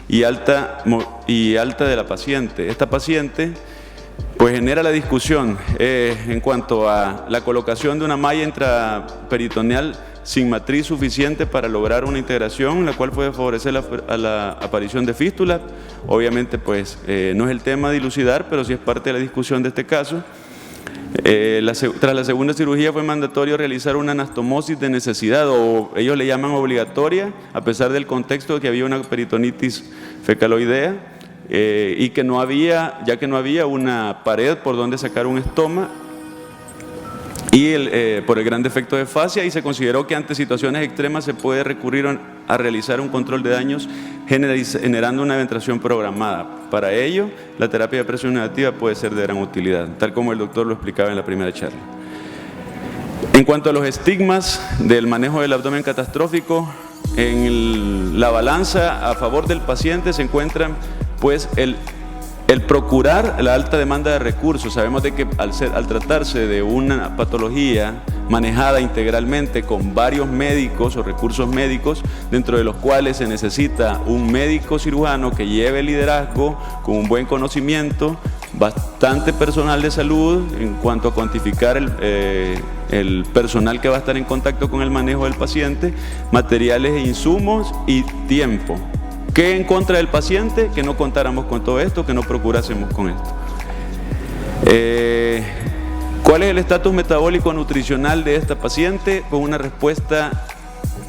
y alta de la paciente. Esta paciente pues genera la discusión en cuanto a la colocación de una malla intraperitoneal sin matriz suficiente para lograr una integración, la cual puede favorecer la aparición de fístulas. Obviamente pues no es el tema de dilucidar, pero sí es parte de la discusión de este caso. Tras la segunda cirugía fue mandatorio realizar una anastomosis de necesidad, o ellos le llaman obligatoria, a pesar del contexto de que había una peritonitis fecaloidea y que no había, ya que no había una pared por donde sacar un estoma y por el gran defecto de fascia, y se consideró que ante situaciones extremas se puede recurrir a realizar un control de daños generando una ventración programada. Para ello, la terapia de presión negativa puede ser de gran utilidad, tal como el doctor lo explicaba en la primera charla. En cuanto a los estigmas del manejo del abdomen catastrófico, en la balanza a favor del paciente se encuentran pues el procurar la alta demanda de recursos. Sabemos de que al tratarse de una patología manejada integralmente con varios médicos o recursos médicos, dentro de los cuales se necesita un médico cirujano que lleve liderazgo con un buen conocimiento, bastante personal de salud en cuanto a cuantificar el personal que va a estar en contacto con el manejo del paciente, materiales e insumos y tiempo. ¿Qué en contra del paciente? Que no contáramos con todo esto, que no procurásemos con esto. ¿Cuál es el estatus metabólico nutricional de esta paciente? Con una respuesta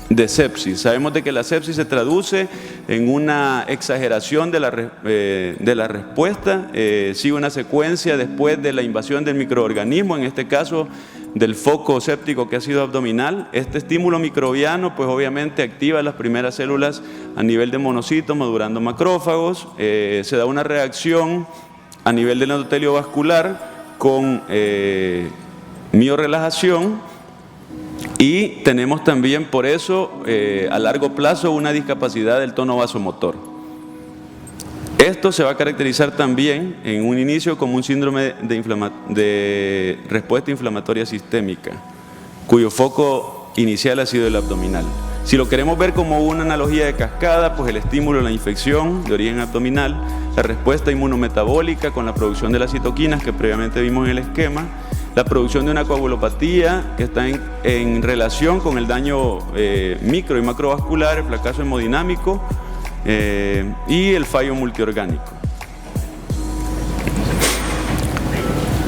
de sepsis. Sabemos de que la sepsis se traduce en una exageración de la respuesta, sigue una secuencia después de la invasión del microorganismo, en este caso del foco séptico que ha sido abdominal. Este estímulo microbiano pues obviamente activa las primeras células a nivel de monocitos, madurando macrófagos, se da una reacción a nivel del endotelio vascular con miorrelajación, y tenemos también por eso a largo plazo una discapacidad del tono vasomotor. Esto se va a caracterizar también en un inicio como un síndrome de respuesta inflamatoria sistémica, cuyo foco inicial ha sido el abdominal. Si lo queremos ver como una analogía de cascada, pues el estímulo de la infección de origen abdominal, la respuesta inmunometabólica con la producción de las citoquinas que previamente vimos en el esquema, la producción de una coagulopatía que está en relación con el daño micro y macrovascular, el fracaso hemodinámico y el fallo multiorgánico.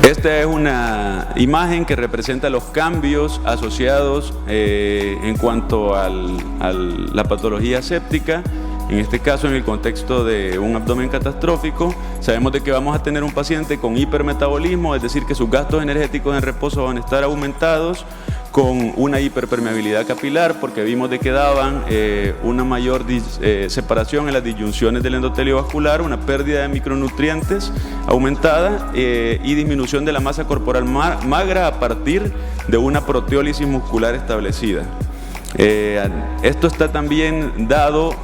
Esta es una imagen que representa los cambios asociados en cuanto a la patología séptica. En este caso, en el contexto de un abdomen catastrófico, sabemos de que vamos a tener un paciente con hipermetabolismo, es decir, que sus gastos energéticos en reposo van a estar aumentados, con una hiperpermeabilidad capilar, porque vimos de que daban una mayor separación en las disyunciones del endotelio vascular, una pérdida de micronutrientes aumentada y disminución de la masa corporal magra a partir de una proteólisis muscular establecida. Esto está también dado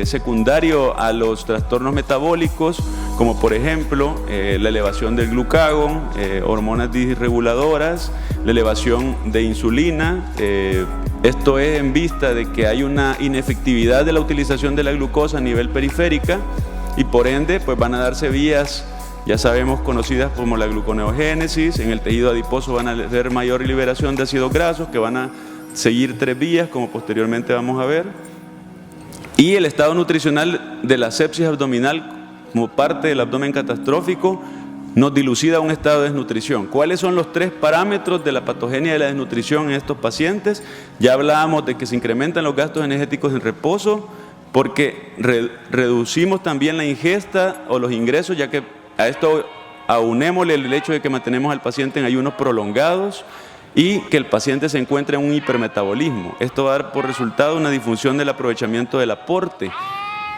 secundario a los trastornos metabólicos, como por ejemplo la elevación del glucagón, hormonas disreguladoras, la elevación de insulina. Esto es en vista de que hay una inefectividad de la utilización de la glucosa a nivel periférica, y por ende pues van a darse vías, ya sabemos, conocidas como la gluconeogénesis. En el tejido adiposo van a haber mayor liberación de ácidos grasos que van a seguir 3 vías, como posteriormente vamos a ver. Y el estado nutricional de la sepsis abdominal como parte del abdomen catastrófico nos dilucida un estado de desnutrición. ¿Cuáles son los 3 parámetros de la patogenia de la desnutrición en estos pacientes? Ya hablábamos de que se incrementan los gastos energéticos en reposo, porque reducimos también la ingesta o los ingresos, ya que a esto aunémosle el hecho de que mantenemos al paciente en ayunos prolongados y que el paciente se encuentre en un hipermetabolismo. Esto va a dar por resultado una disfunción del aprovechamiento del aporte,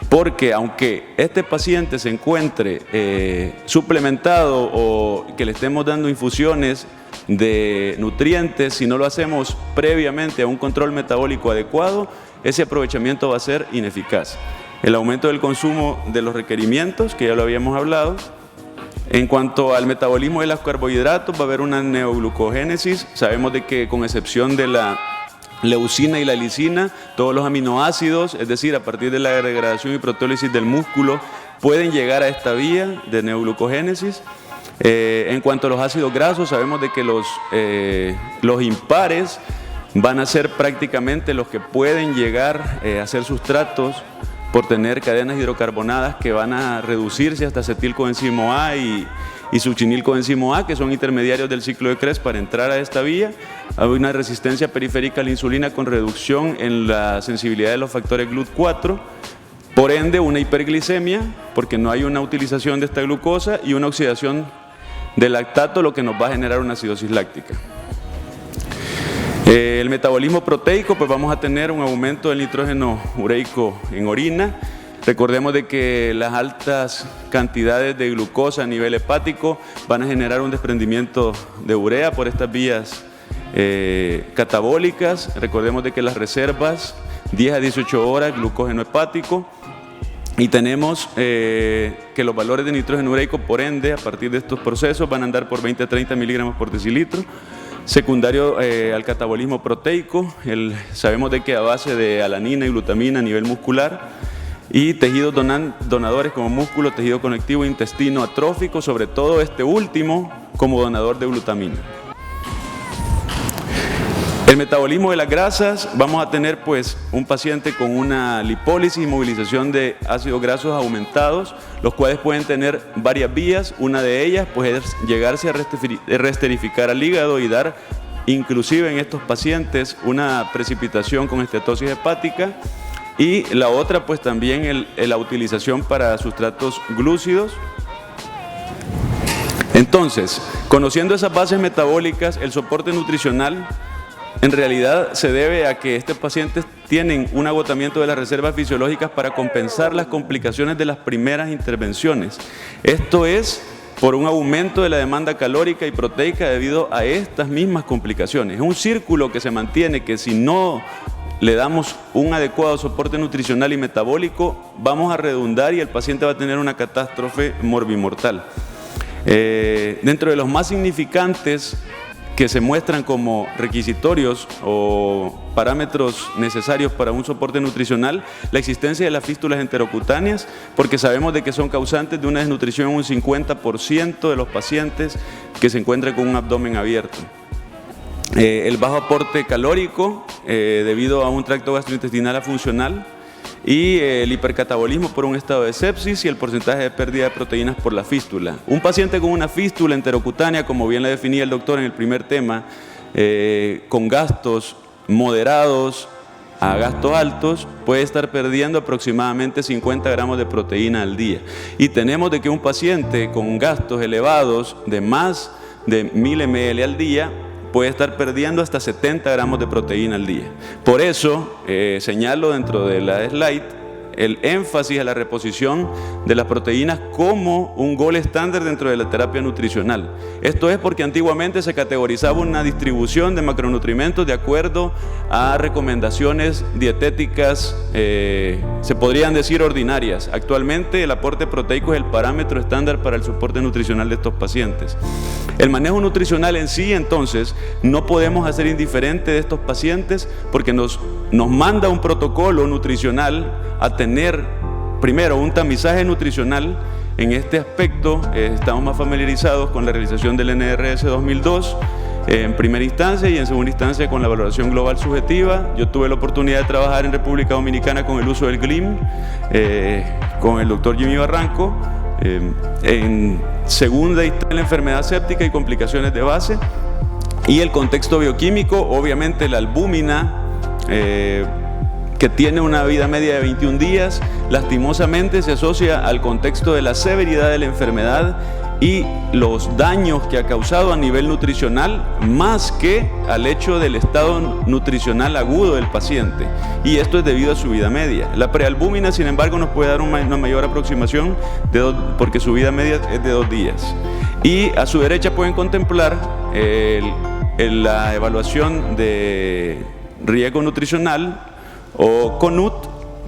porque aunque este paciente se encuentre suplementado o que le estemos dando infusiones de nutrientes, si no lo hacemos previamente a un control metabólico adecuado, ese aprovechamiento va a ser ineficaz. El aumento del consumo de los requerimientos, que ya lo habíamos hablado. En cuanto al metabolismo de los carbohidratos, va a haber una neoglucogénesis. Sabemos de que, con excepción de la leucina y la lisina, todos los aminoácidos, es decir, a partir de la degradación y proteólisis del músculo, pueden llegar a esta vía de neoglucogénesis. En cuanto a los ácidos grasos, sabemos de que los impares van a ser prácticamente los que pueden llegar a ser sustratos por tener cadenas hidrocarbonadas que van a reducirse hasta acetilcoenzimo A y y succinil coenzimo A, que son intermediarios del ciclo de Krebs para entrar a esta vía. Hay una resistencia periférica a la insulina con reducción en la sensibilidad de los factores GLUT4, por ende una hiperglicemia, porque no hay una utilización de esta glucosa, y una oxidación del lactato, lo que nos va a generar una acidosis láctica. El metabolismo proteico, pues vamos a tener un aumento del nitrógeno ureico en orina. Recordemos de que las altas cantidades de glucosa a nivel hepático van a generar un desprendimiento de urea por estas vías catabólicas. Recordemos de que las reservas 10 a 18 horas glucógeno hepático, y tenemos que los valores de nitrógeno ureico, por ende, a partir de estos procesos van a andar por 20 a 30 miligramos por decilitro. Secundario al catabolismo proteico, sabemos de que a base de alanina y glutamina a nivel muscular, y tejidos donadores como músculo, tejido conectivo, intestino atrófico, sobre todo este último como donador de glutamina. El metabolismo de las grasas, vamos a tener pues un paciente con una lipólisis y movilización de ácidos grasos aumentados, los cuales pueden tener varias vías. Una de ellas pues es llegarse a resterificar al hígado y dar inclusive en estos pacientes una precipitación con estatosis hepática, y la otra pues también la utilización para sustratos glúcidos. Entonces, conociendo esas bases metabólicas, el soporte nutricional en realidad se debe a que estos pacientes tienen un agotamiento de las reservas fisiológicas para compensar las complicaciones de las primeras intervenciones. Esto es por un aumento de la demanda calórica y proteica debido a estas mismas complicaciones. Es un círculo que se mantiene, que si no le damos un adecuado soporte nutricional y metabólico, vamos a redundar y el paciente va a tener una catástrofe morbimortal. Dentro de los más significantes que se muestran como requisitorios o parámetros necesarios para un soporte nutricional, la existencia de las fístulas enterocutáneas, porque sabemos de que son causantes de una desnutrición en un 50% de los pacientes que se encuentran con un abdomen abierto. El bajo aporte calórico debido a un tracto gastrointestinal afuncional, y el hipercatabolismo por un estado de sepsis, y el porcentaje de pérdida de proteínas por la fístula. Un paciente con una fístula enterocutánea, como bien la definía el doctor en el primer tema, con gastos moderados a gastos altos, puede estar perdiendo aproximadamente 50 gramos de proteína al día. Y tenemos de que un paciente con gastos elevados de más de 1000 ml al día puede estar perdiendo hasta 70 gramos de proteína al día. Por eso, señalo dentro de la slide el énfasis a la reposición de las proteínas como un gol estándar dentro de la terapia nutricional. Esto es porque antiguamente se categorizaba una distribución de macronutrientes de acuerdo a recomendaciones dietéticas, se podrían decir ordinarias. Actualmente el aporte proteico es el parámetro estándar para el soporte nutricional de estos pacientes. El manejo nutricional en sí, entonces, no podemos hacer indiferente de estos pacientes, porque nos manda un protocolo nutricional a tener primero un tamizaje nutricional. En este aspecto estamos más familiarizados con la realización del NRS 2002 en primera instancia, y en segunda instancia con la valoración global subjetiva. Yo tuve la oportunidad de trabajar en República Dominicana con el uso del GLIM, con el doctor Jimmy Barranco, en segunda instancia la enfermedad séptica y complicaciones de base, y el contexto bioquímico, obviamente la albúmina, que tiene una vida media de 21 días, lastimosamente se asocia al contexto de la severidad de la enfermedad y los daños que ha causado a nivel nutricional, más que al hecho del estado nutricional agudo del paciente, y esto es debido a su vida media. La prealbúmina, sin embargo, nos puede dar una mayor aproximación porque su vida media es de 2 días. Y a su derecha pueden contemplar la evaluación de riesgo nutricional o CONUT,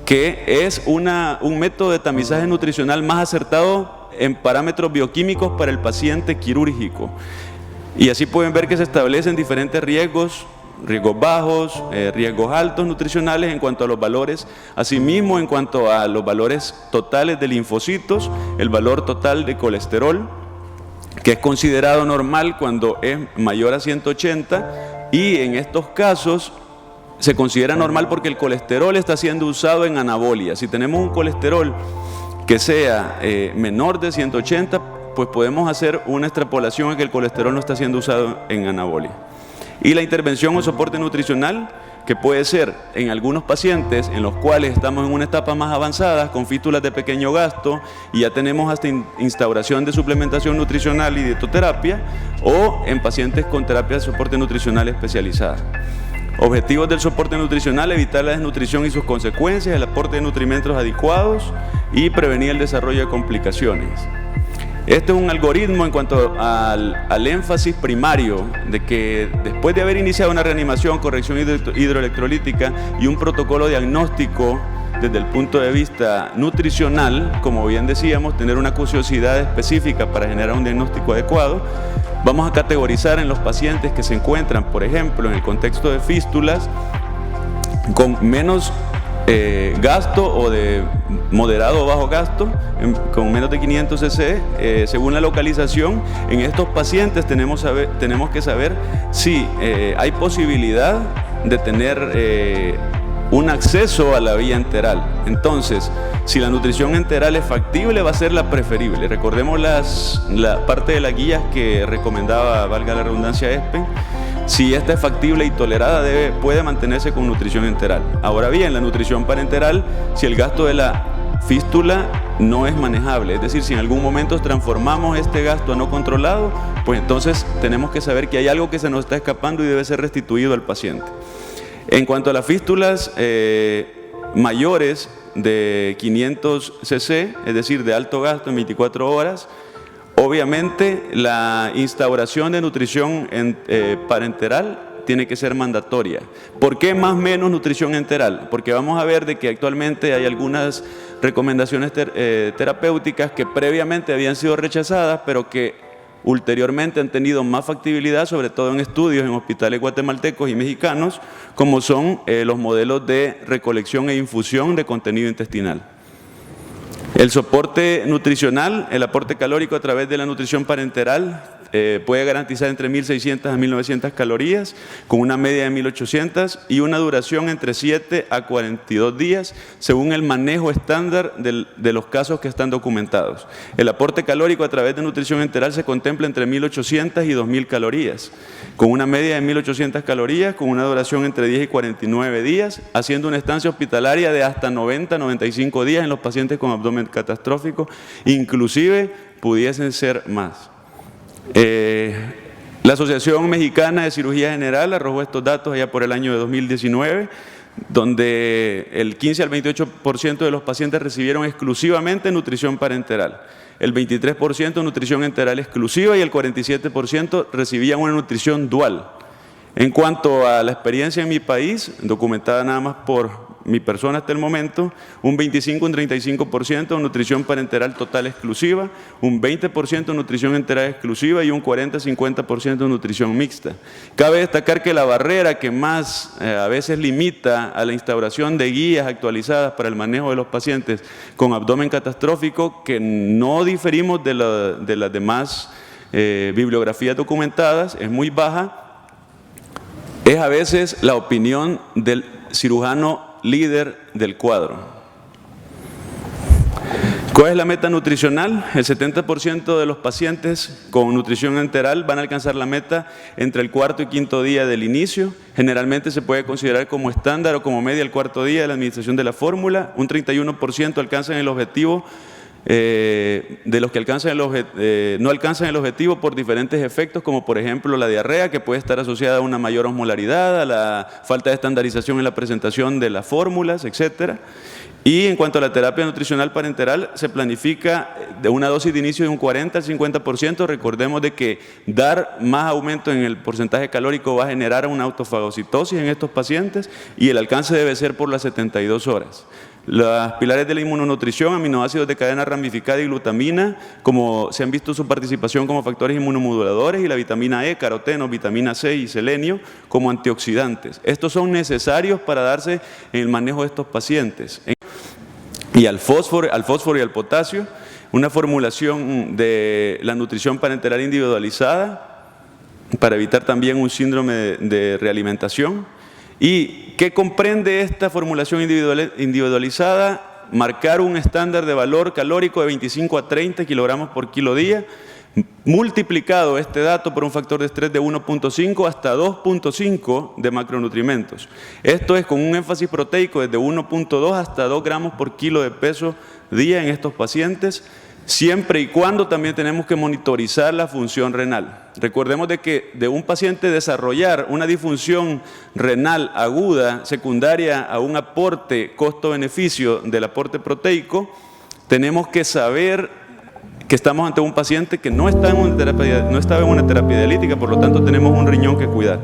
que es un método de tamizaje nutricional más acertado en parámetros bioquímicos para el paciente quirúrgico. Y así pueden ver que se establecen diferentes riesgos bajos, riesgos altos nutricionales en cuanto a los valores. Asimismo, en cuanto a los valores totales de linfocitos, el valor total de colesterol, que es considerado normal cuando es mayor a 180, y en estos casos se considera normal porque el colesterol está siendo usado en anabolia. Si tenemos un colesterol que sea menor de 180, pues podemos hacer una extrapolación en que el colesterol no está siendo usado en anabolia. Y la intervención o soporte nutricional, que puede ser en algunos pacientes en los cuales estamos en una etapa más avanzada, con fístulas de pequeño gasto, y ya tenemos hasta instauración de suplementación nutricional y dietoterapia, o en pacientes con terapia de soporte nutricional especializada. Objetivos del soporte nutricional: evitar la desnutrición y sus consecuencias, el aporte de nutrimentos adecuados y prevenir el desarrollo de complicaciones. Este es un algoritmo en cuanto al énfasis primario de que después de haber iniciado una reanimación, corrección hidroelectrolítica y un protocolo diagnóstico desde el punto de vista nutricional, como bien decíamos, tener una acuciosidad específica para generar un diagnóstico adecuado, vamos a categorizar en los pacientes que se encuentran, por ejemplo, en el contexto de fístulas, con menos gasto o de moderado o bajo gasto, con menos de 500 cc, según la localización. En estos pacientes tenemos que saber si hay posibilidad de tener un acceso a la vía enteral. Entonces, si la nutrición enteral es factible, va a ser la preferible. Recordemos la parte de las guías que recomendaba, valga la redundancia, ESPEN. Si esta es factible y tolerada, puede mantenerse con nutrición enteral. Ahora bien, la nutrición parenteral, si el gasto de la fístula no es manejable, es decir, si en algún momento transformamos este gasto a no controlado, pues entonces tenemos que saber que hay algo que se nos está escapando y debe ser restituido al paciente. En cuanto a las fístulas mayores de 500 cc, es decir, de alto gasto en 24 horas, obviamente la instauración de nutrición parenteral tiene que ser mandatoria. ¿Por qué más o menos nutrición enteral? Porque vamos a ver de que actualmente hay algunas recomendaciones terapéuticas que previamente habían sido rechazadas, pero que ulteriormente han tenido más factibilidad, sobre todo en estudios en hospitales guatemaltecos y mexicanos, como son los modelos de recolección e infusión de contenido intestinal. El soporte nutricional, el aporte calórico a través de la nutrición parenteral, puede garantizar entre 1.600 a 1.900 calorías, con una media de 1.800 y una duración entre 7 a 42 días, según el manejo estándar de los casos que están documentados. El aporte calórico a través de nutrición enteral se contempla entre 1.800 y 2.000 calorías, con una media de 1.800 calorías, con una duración entre 10 y 49 días, haciendo una estancia hospitalaria de hasta 90-95 días en los pacientes con abdomen catastrófico, inclusive pudiesen ser más. La Asociación Mexicana de Cirugía General arrojó estos datos allá por el año de 2019, donde el 15 al 28% de los pacientes recibieron exclusivamente nutrición parenteral, el 23% nutrición enteral exclusiva y el 47% recibían una nutrición dual. En cuanto a la experiencia en mi país, documentada nada más por mi persona hasta el momento, un 25 un 35% nutrición parenteral total exclusiva, un 20% nutrición enteral exclusiva y un 40-50% nutrición mixta. Cabe destacar que la barrera que más a veces limita a la instauración de guías actualizadas para el manejo de los pacientes con abdomen catastrófico, que no diferimos de las demás bibliografías documentadas, es muy baja, es a veces la opinión del cirujano líder del cuadro. ¿Cuál es la meta nutricional? El 70% de los pacientes con nutrición enteral van a alcanzar la meta entre el cuarto y quinto día del inicio. Generalmente se puede considerar como estándar o como media el cuarto día de la administración de la fórmula. Un 31% alcanzan el objetivo. De los que no alcanzan el objetivo por diferentes efectos, como por ejemplo la diarrea, que puede estar asociada a una mayor osmolaridad, a la falta de estandarización en la presentación de las fórmulas, etc. Y en cuanto a la terapia nutricional parenteral, se planifica de una dosis de inicio de un 40 al 50%. Recordemos de que dar más aumento en el porcentaje calórico va a generar una autofagocitosis en estos pacientes y el alcance debe ser por las 72 horas. Los pilares de la inmunonutrición, aminoácidos de cadena ramificada y glutamina, como se han visto su participación como factores inmunomoduladores, y la vitamina E, caroteno, vitamina C y selenio como antioxidantes. Estos son necesarios para darse en el manejo de estos pacientes. Y al fósforo y al potasio, una formulación de la nutrición parenteral individualizada para evitar también un síndrome de realimentación. ¿Y qué comprende esta formulación individualizada? marcar un estándar de valor calórico de 25 a 30 kilogramos por kilo día, multiplicado este dato por un factor de estrés de 1.5 hasta 2.5 de macronutrimentos. Esto es con un énfasis proteico desde 1.2 hasta 2 gramos por kilo de peso día en estos pacientes, siempre y cuando también tenemos que monitorizar la función renal. Recordemos de que de un paciente desarrollar una disfunción renal aguda secundaria a un aporte costo-beneficio del aporte proteico, tenemos que saber que estamos ante un paciente que no estaba en una terapia dialítica, por lo tanto tenemos un riñón que cuidar.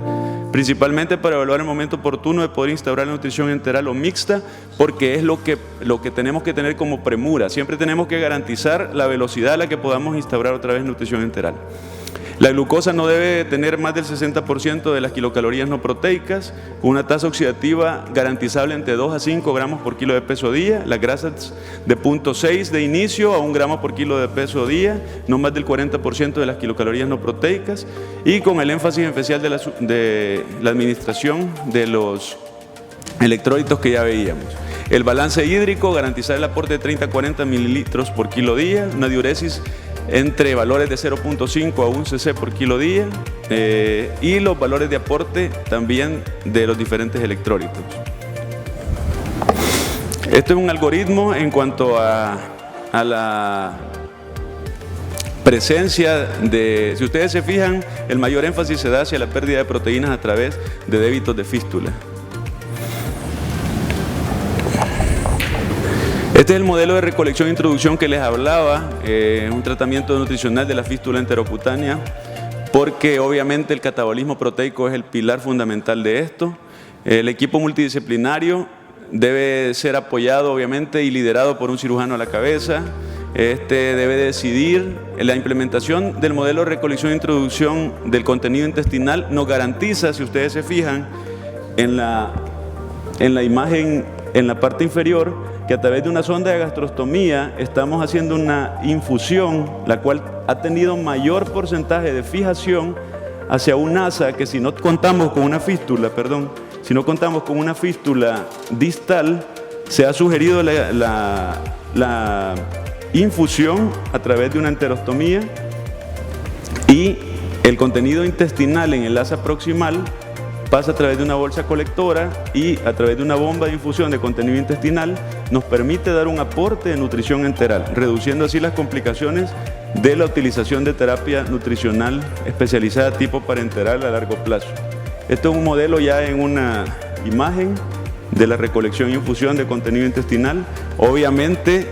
Principalmente para evaluar el momento oportuno de poder instaurar la nutrición enteral o mixta, porque es lo que tenemos que tener como premura. Siempre tenemos que garantizar la velocidad a la que podamos instaurar otra vez nutrición enteral. La glucosa no debe tener más del 60% de las kilocalorías no proteicas, con una tasa oxidativa garantizable entre 2 a 5 gramos por kilo de peso día, las grasas de 0.6 de inicio a 1 gramo por kilo de peso día, no más del 40% de las kilocalorías no proteicas, y con el énfasis especial de la administración de los electrolitos que ya veíamos. El balance hídrico, garantizar el aporte de 30 a 40 mililitros por kilo día, una diuresis entre valores de 0.5 a 1 cc por kilo día, y los valores de aporte también de los diferentes electrolitos. Este es un algoritmo en cuanto a la presencia de, si ustedes se fijan, el mayor énfasis se da hacia la pérdida de proteínas a través de débitos de fístula. Este es el modelo de recolección e introducción que les hablaba, un tratamiento nutricional de la fístula enterocutánea, porque obviamente el catabolismo proteico es el pilar fundamental de esto. El equipo multidisciplinario debe ser apoyado obviamente y liderado por un cirujano a la cabeza. Este debe decidir. La implementación del modelo de recolección e introducción del contenido intestinal nos garantiza, si ustedes se fijan, en la imagen en la parte inferior, que a través de una sonda de gastrostomía estamos haciendo una infusión, la cual ha tenido mayor porcentaje de fijación hacia un asa que si no contamos con una fístula, distal, se ha sugerido la infusión a través de una enterostomía, y el contenido intestinal en el asa proximal pasa a través de una bolsa colectora y a través de una bomba de infusión de contenido intestinal nos permite dar un aporte de nutrición enteral, reduciendo así las complicaciones de la utilización de terapia nutricional especializada tipo parenteral a largo plazo. Esto es un modelo ya en una imagen de la recolección e infusión de contenido intestinal. Obviamente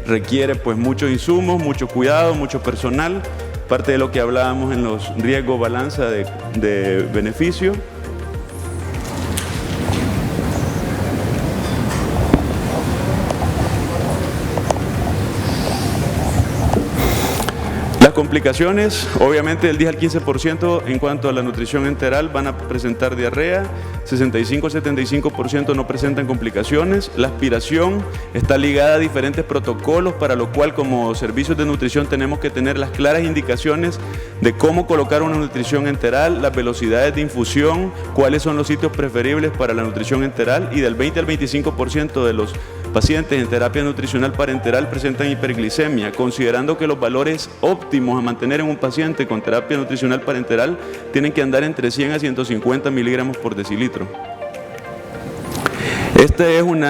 requiere pues muchos insumos, mucho cuidado, mucho personal, parte de lo que hablábamos en los riesgos balanza de beneficio. Las complicaciones, obviamente del 10 al 15% en cuanto a la nutrición enteral van a presentar diarrea, 65 al 75% no presentan complicaciones. La aspiración está ligada a diferentes protocolos, para lo cual como servicios de nutrición tenemos que tener las claras indicaciones de cómo colocar una nutrición enteral, las velocidades de infusión, cuáles son los sitios preferibles para la nutrición enteral, y del 20 al 25% de los pacientes en terapia nutricional parenteral presentan hiperglicemia, considerando que los valores óptimos a mantener en un paciente con terapia nutricional parenteral tienen que andar entre 100 a 150 miligramos por decilitro. Este es un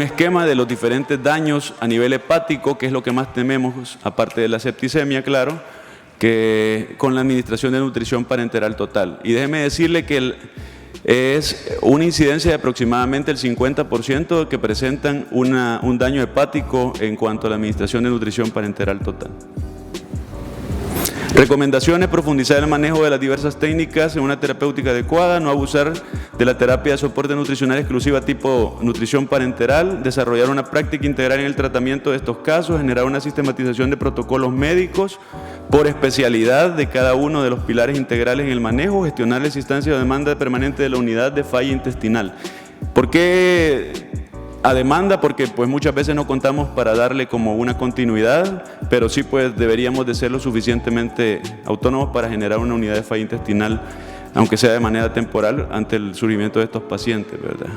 esquema de los diferentes daños a nivel hepático, que es lo que más tememos, aparte de la septicemia, claro, que con la administración de nutrición parenteral total. Y déjeme decirle que es una incidencia de aproximadamente el 50% que presentan un daño hepático en cuanto a la administración de nutrición parenteral total. Recomendaciones: profundizar el manejo de las diversas técnicas en una terapéutica adecuada, no abusar de la terapia de soporte nutricional exclusiva tipo nutrición parenteral, desarrollar una práctica integral en el tratamiento de estos casos, generar una sistematización de protocolos médicos por especialidad de cada uno de los pilares integrales en el manejo, gestionar la existencia o demanda permanente de la unidad de falla intestinal. ¿Por qué a demanda? Porque pues muchas veces no contamos para darle como una continuidad, pero sí pues deberíamos de ser lo suficientemente autónomos para generar una unidad de falla intestinal, aunque sea de manera temporal, ante el surgimiento de estos pacientes, ¿verdad?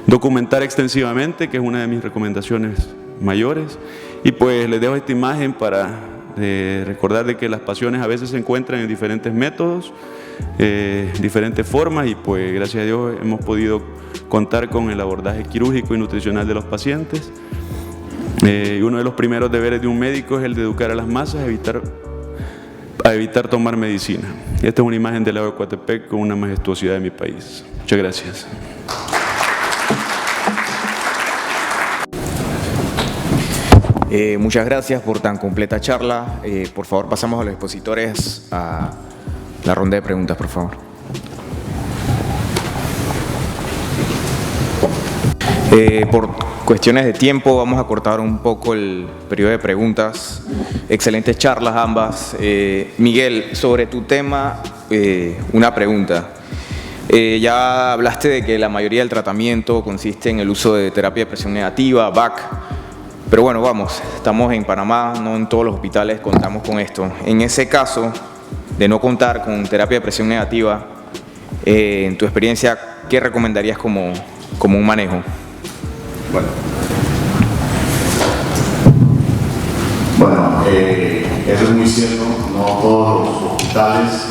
Documentar extensivamente, que es una de mis recomendaciones mayores. Y pues les dejo esta imagen para recordar de que las pasiones a veces se encuentran en diferentes métodos, diferentes formas, y pues gracias a Dios hemos podido contar con el abordaje quirúrgico y nutricional de los pacientes. Y uno de los primeros deberes de un médico es el de educar a las masas a evitar tomar medicina. Esta es una imagen del lago de Coatepec con una majestuosidad de mi país. Muchas gracias. Muchas gracias por tan completa charla. Por favor, pasamos a los expositores a la ronda de preguntas, por favor. Por cuestiones de tiempo vamos a cortar un poco el periodo de preguntas. Excelentes charlas ambas. Miguel, sobre tu tema, una pregunta. Ya hablaste de que la mayoría del tratamiento consiste en el uso de terapia de presión negativa, VAC, pero bueno, vamos, estamos en Panamá, no en todos los hospitales contamos con esto. En ese caso de no contar con terapia de presión negativa, en tu experiencia, ¿qué recomendarías como un manejo? Bueno, eso es muy cierto, no todos los hospitales,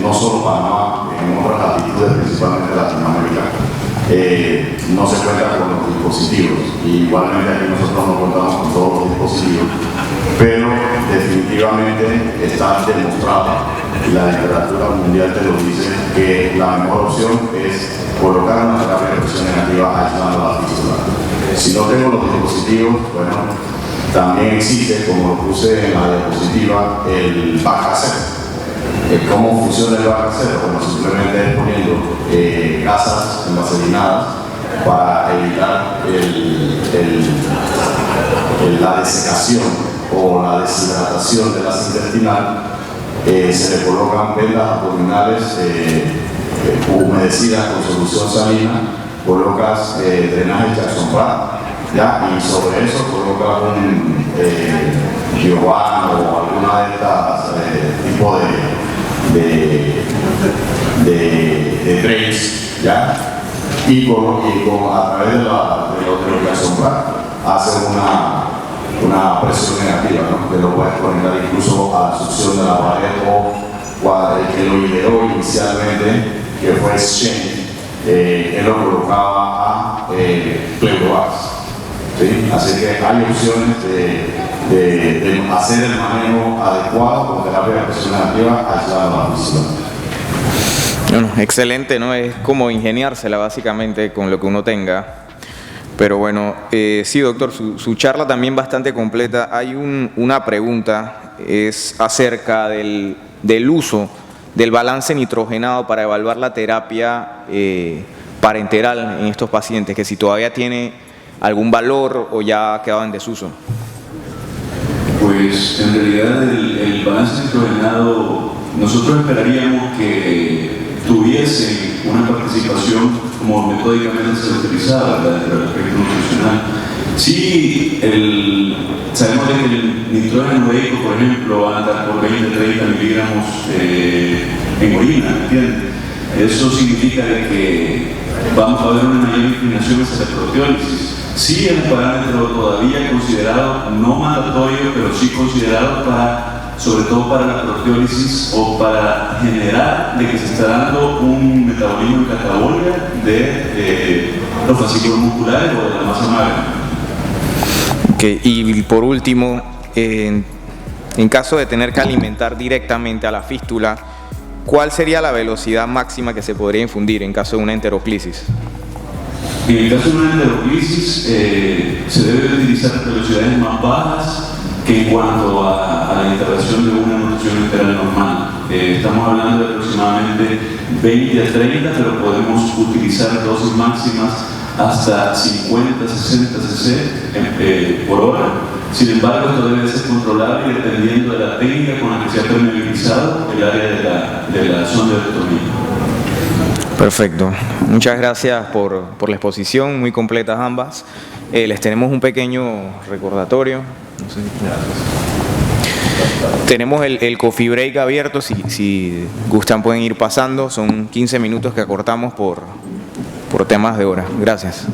no solo Panamá, en otras latitudes, principalmente Latinoamérica, no se cuenta con los dispositivos. Igualmente aquí nosotros no contamos con todos los dispositivos, pero definitivamente está demostrado, y la literatura mundial te lo dice, que la mejor opción es colocar una terapia de presión negativa aislando la fístula. Si no tengo los dispositivos, bueno, también existe, como lo puse en la diapositiva, el VAC casero. ¿Cómo funciona el VAC casero? Bueno, simplemente poniendo gasas envaselinadas para evitar la desecación o la deshidratación de la intestinal. Se le colocan vendas abdominales humedecidas con solución salina, colocas drenaje Jackson-Pratt, ¿ya? Y sobre eso colocas un Giovanni o alguna de estas tipo de trays, ¿ya? Y a través de los Jackson-Pratt hace una presión negativa, ¿no? Que lo puedes conectar incluso a la succión de la pared o el que lo ideó inicialmente, que fue Shane, él lo colocaba a Pleurovax. ¿Sí? Así que hay opciones de hacer el manejo adecuado con terapia de presión negativa aislando la fístula. Bueno, excelente, ¿no? Es como ingeniársela básicamente con lo que uno tenga. Pero bueno, sí, doctor, su charla también bastante completa. Hay una pregunta, es acerca del uso del balance nitrogenado para evaluar la terapia parenteral en estos pacientes, que si todavía tiene algún valor o ya ha quedado en desuso. Pues en realidad el balance nitrogenado, nosotros esperaríamos que tuviese una participación como metódicamente se utilizaba dentro del aspecto nutricional. Sí, sabemos que el nitrógeno veico, por ejemplo, anda por 20-30 miligramos en orina, ¿entiendes? Eso significa que vamos a ver una mayor inclinación hacia la proteólisis. Sí, es un parámetro todavía considerado no mandatorio, pero sí considerado sobre todo para la proteólisis o para generar de que se está dando un metabolismo en catabolia de los fascículos musculares o de la masa magra. Okay. Y por último, en caso de tener que alimentar directamente a la fístula, ¿cuál sería la velocidad máxima que se podría infundir en caso de una enteroclisis? En el caso de una enteroclisis se debe utilizar velocidades más bajas que en cuanto a la intervención de una nutrición enteral normal. Estamos hablando de aproximadamente 20 a 30, pero podemos utilizar dosis máximas hasta 50, 60 cc por hora. Sin embargo, esto debe ser controlable dependiendo de la técnica con la que se ha permeabilizado el área de la sonda de estomía. Perfecto. Muchas gracias por la exposición, muy completas ambas. Les tenemos un pequeño recordatorio. No sé si tenemos el coffee break abierto, si gustan pueden ir pasando, son 15 minutos que acortamos por temas de hora. Gracias.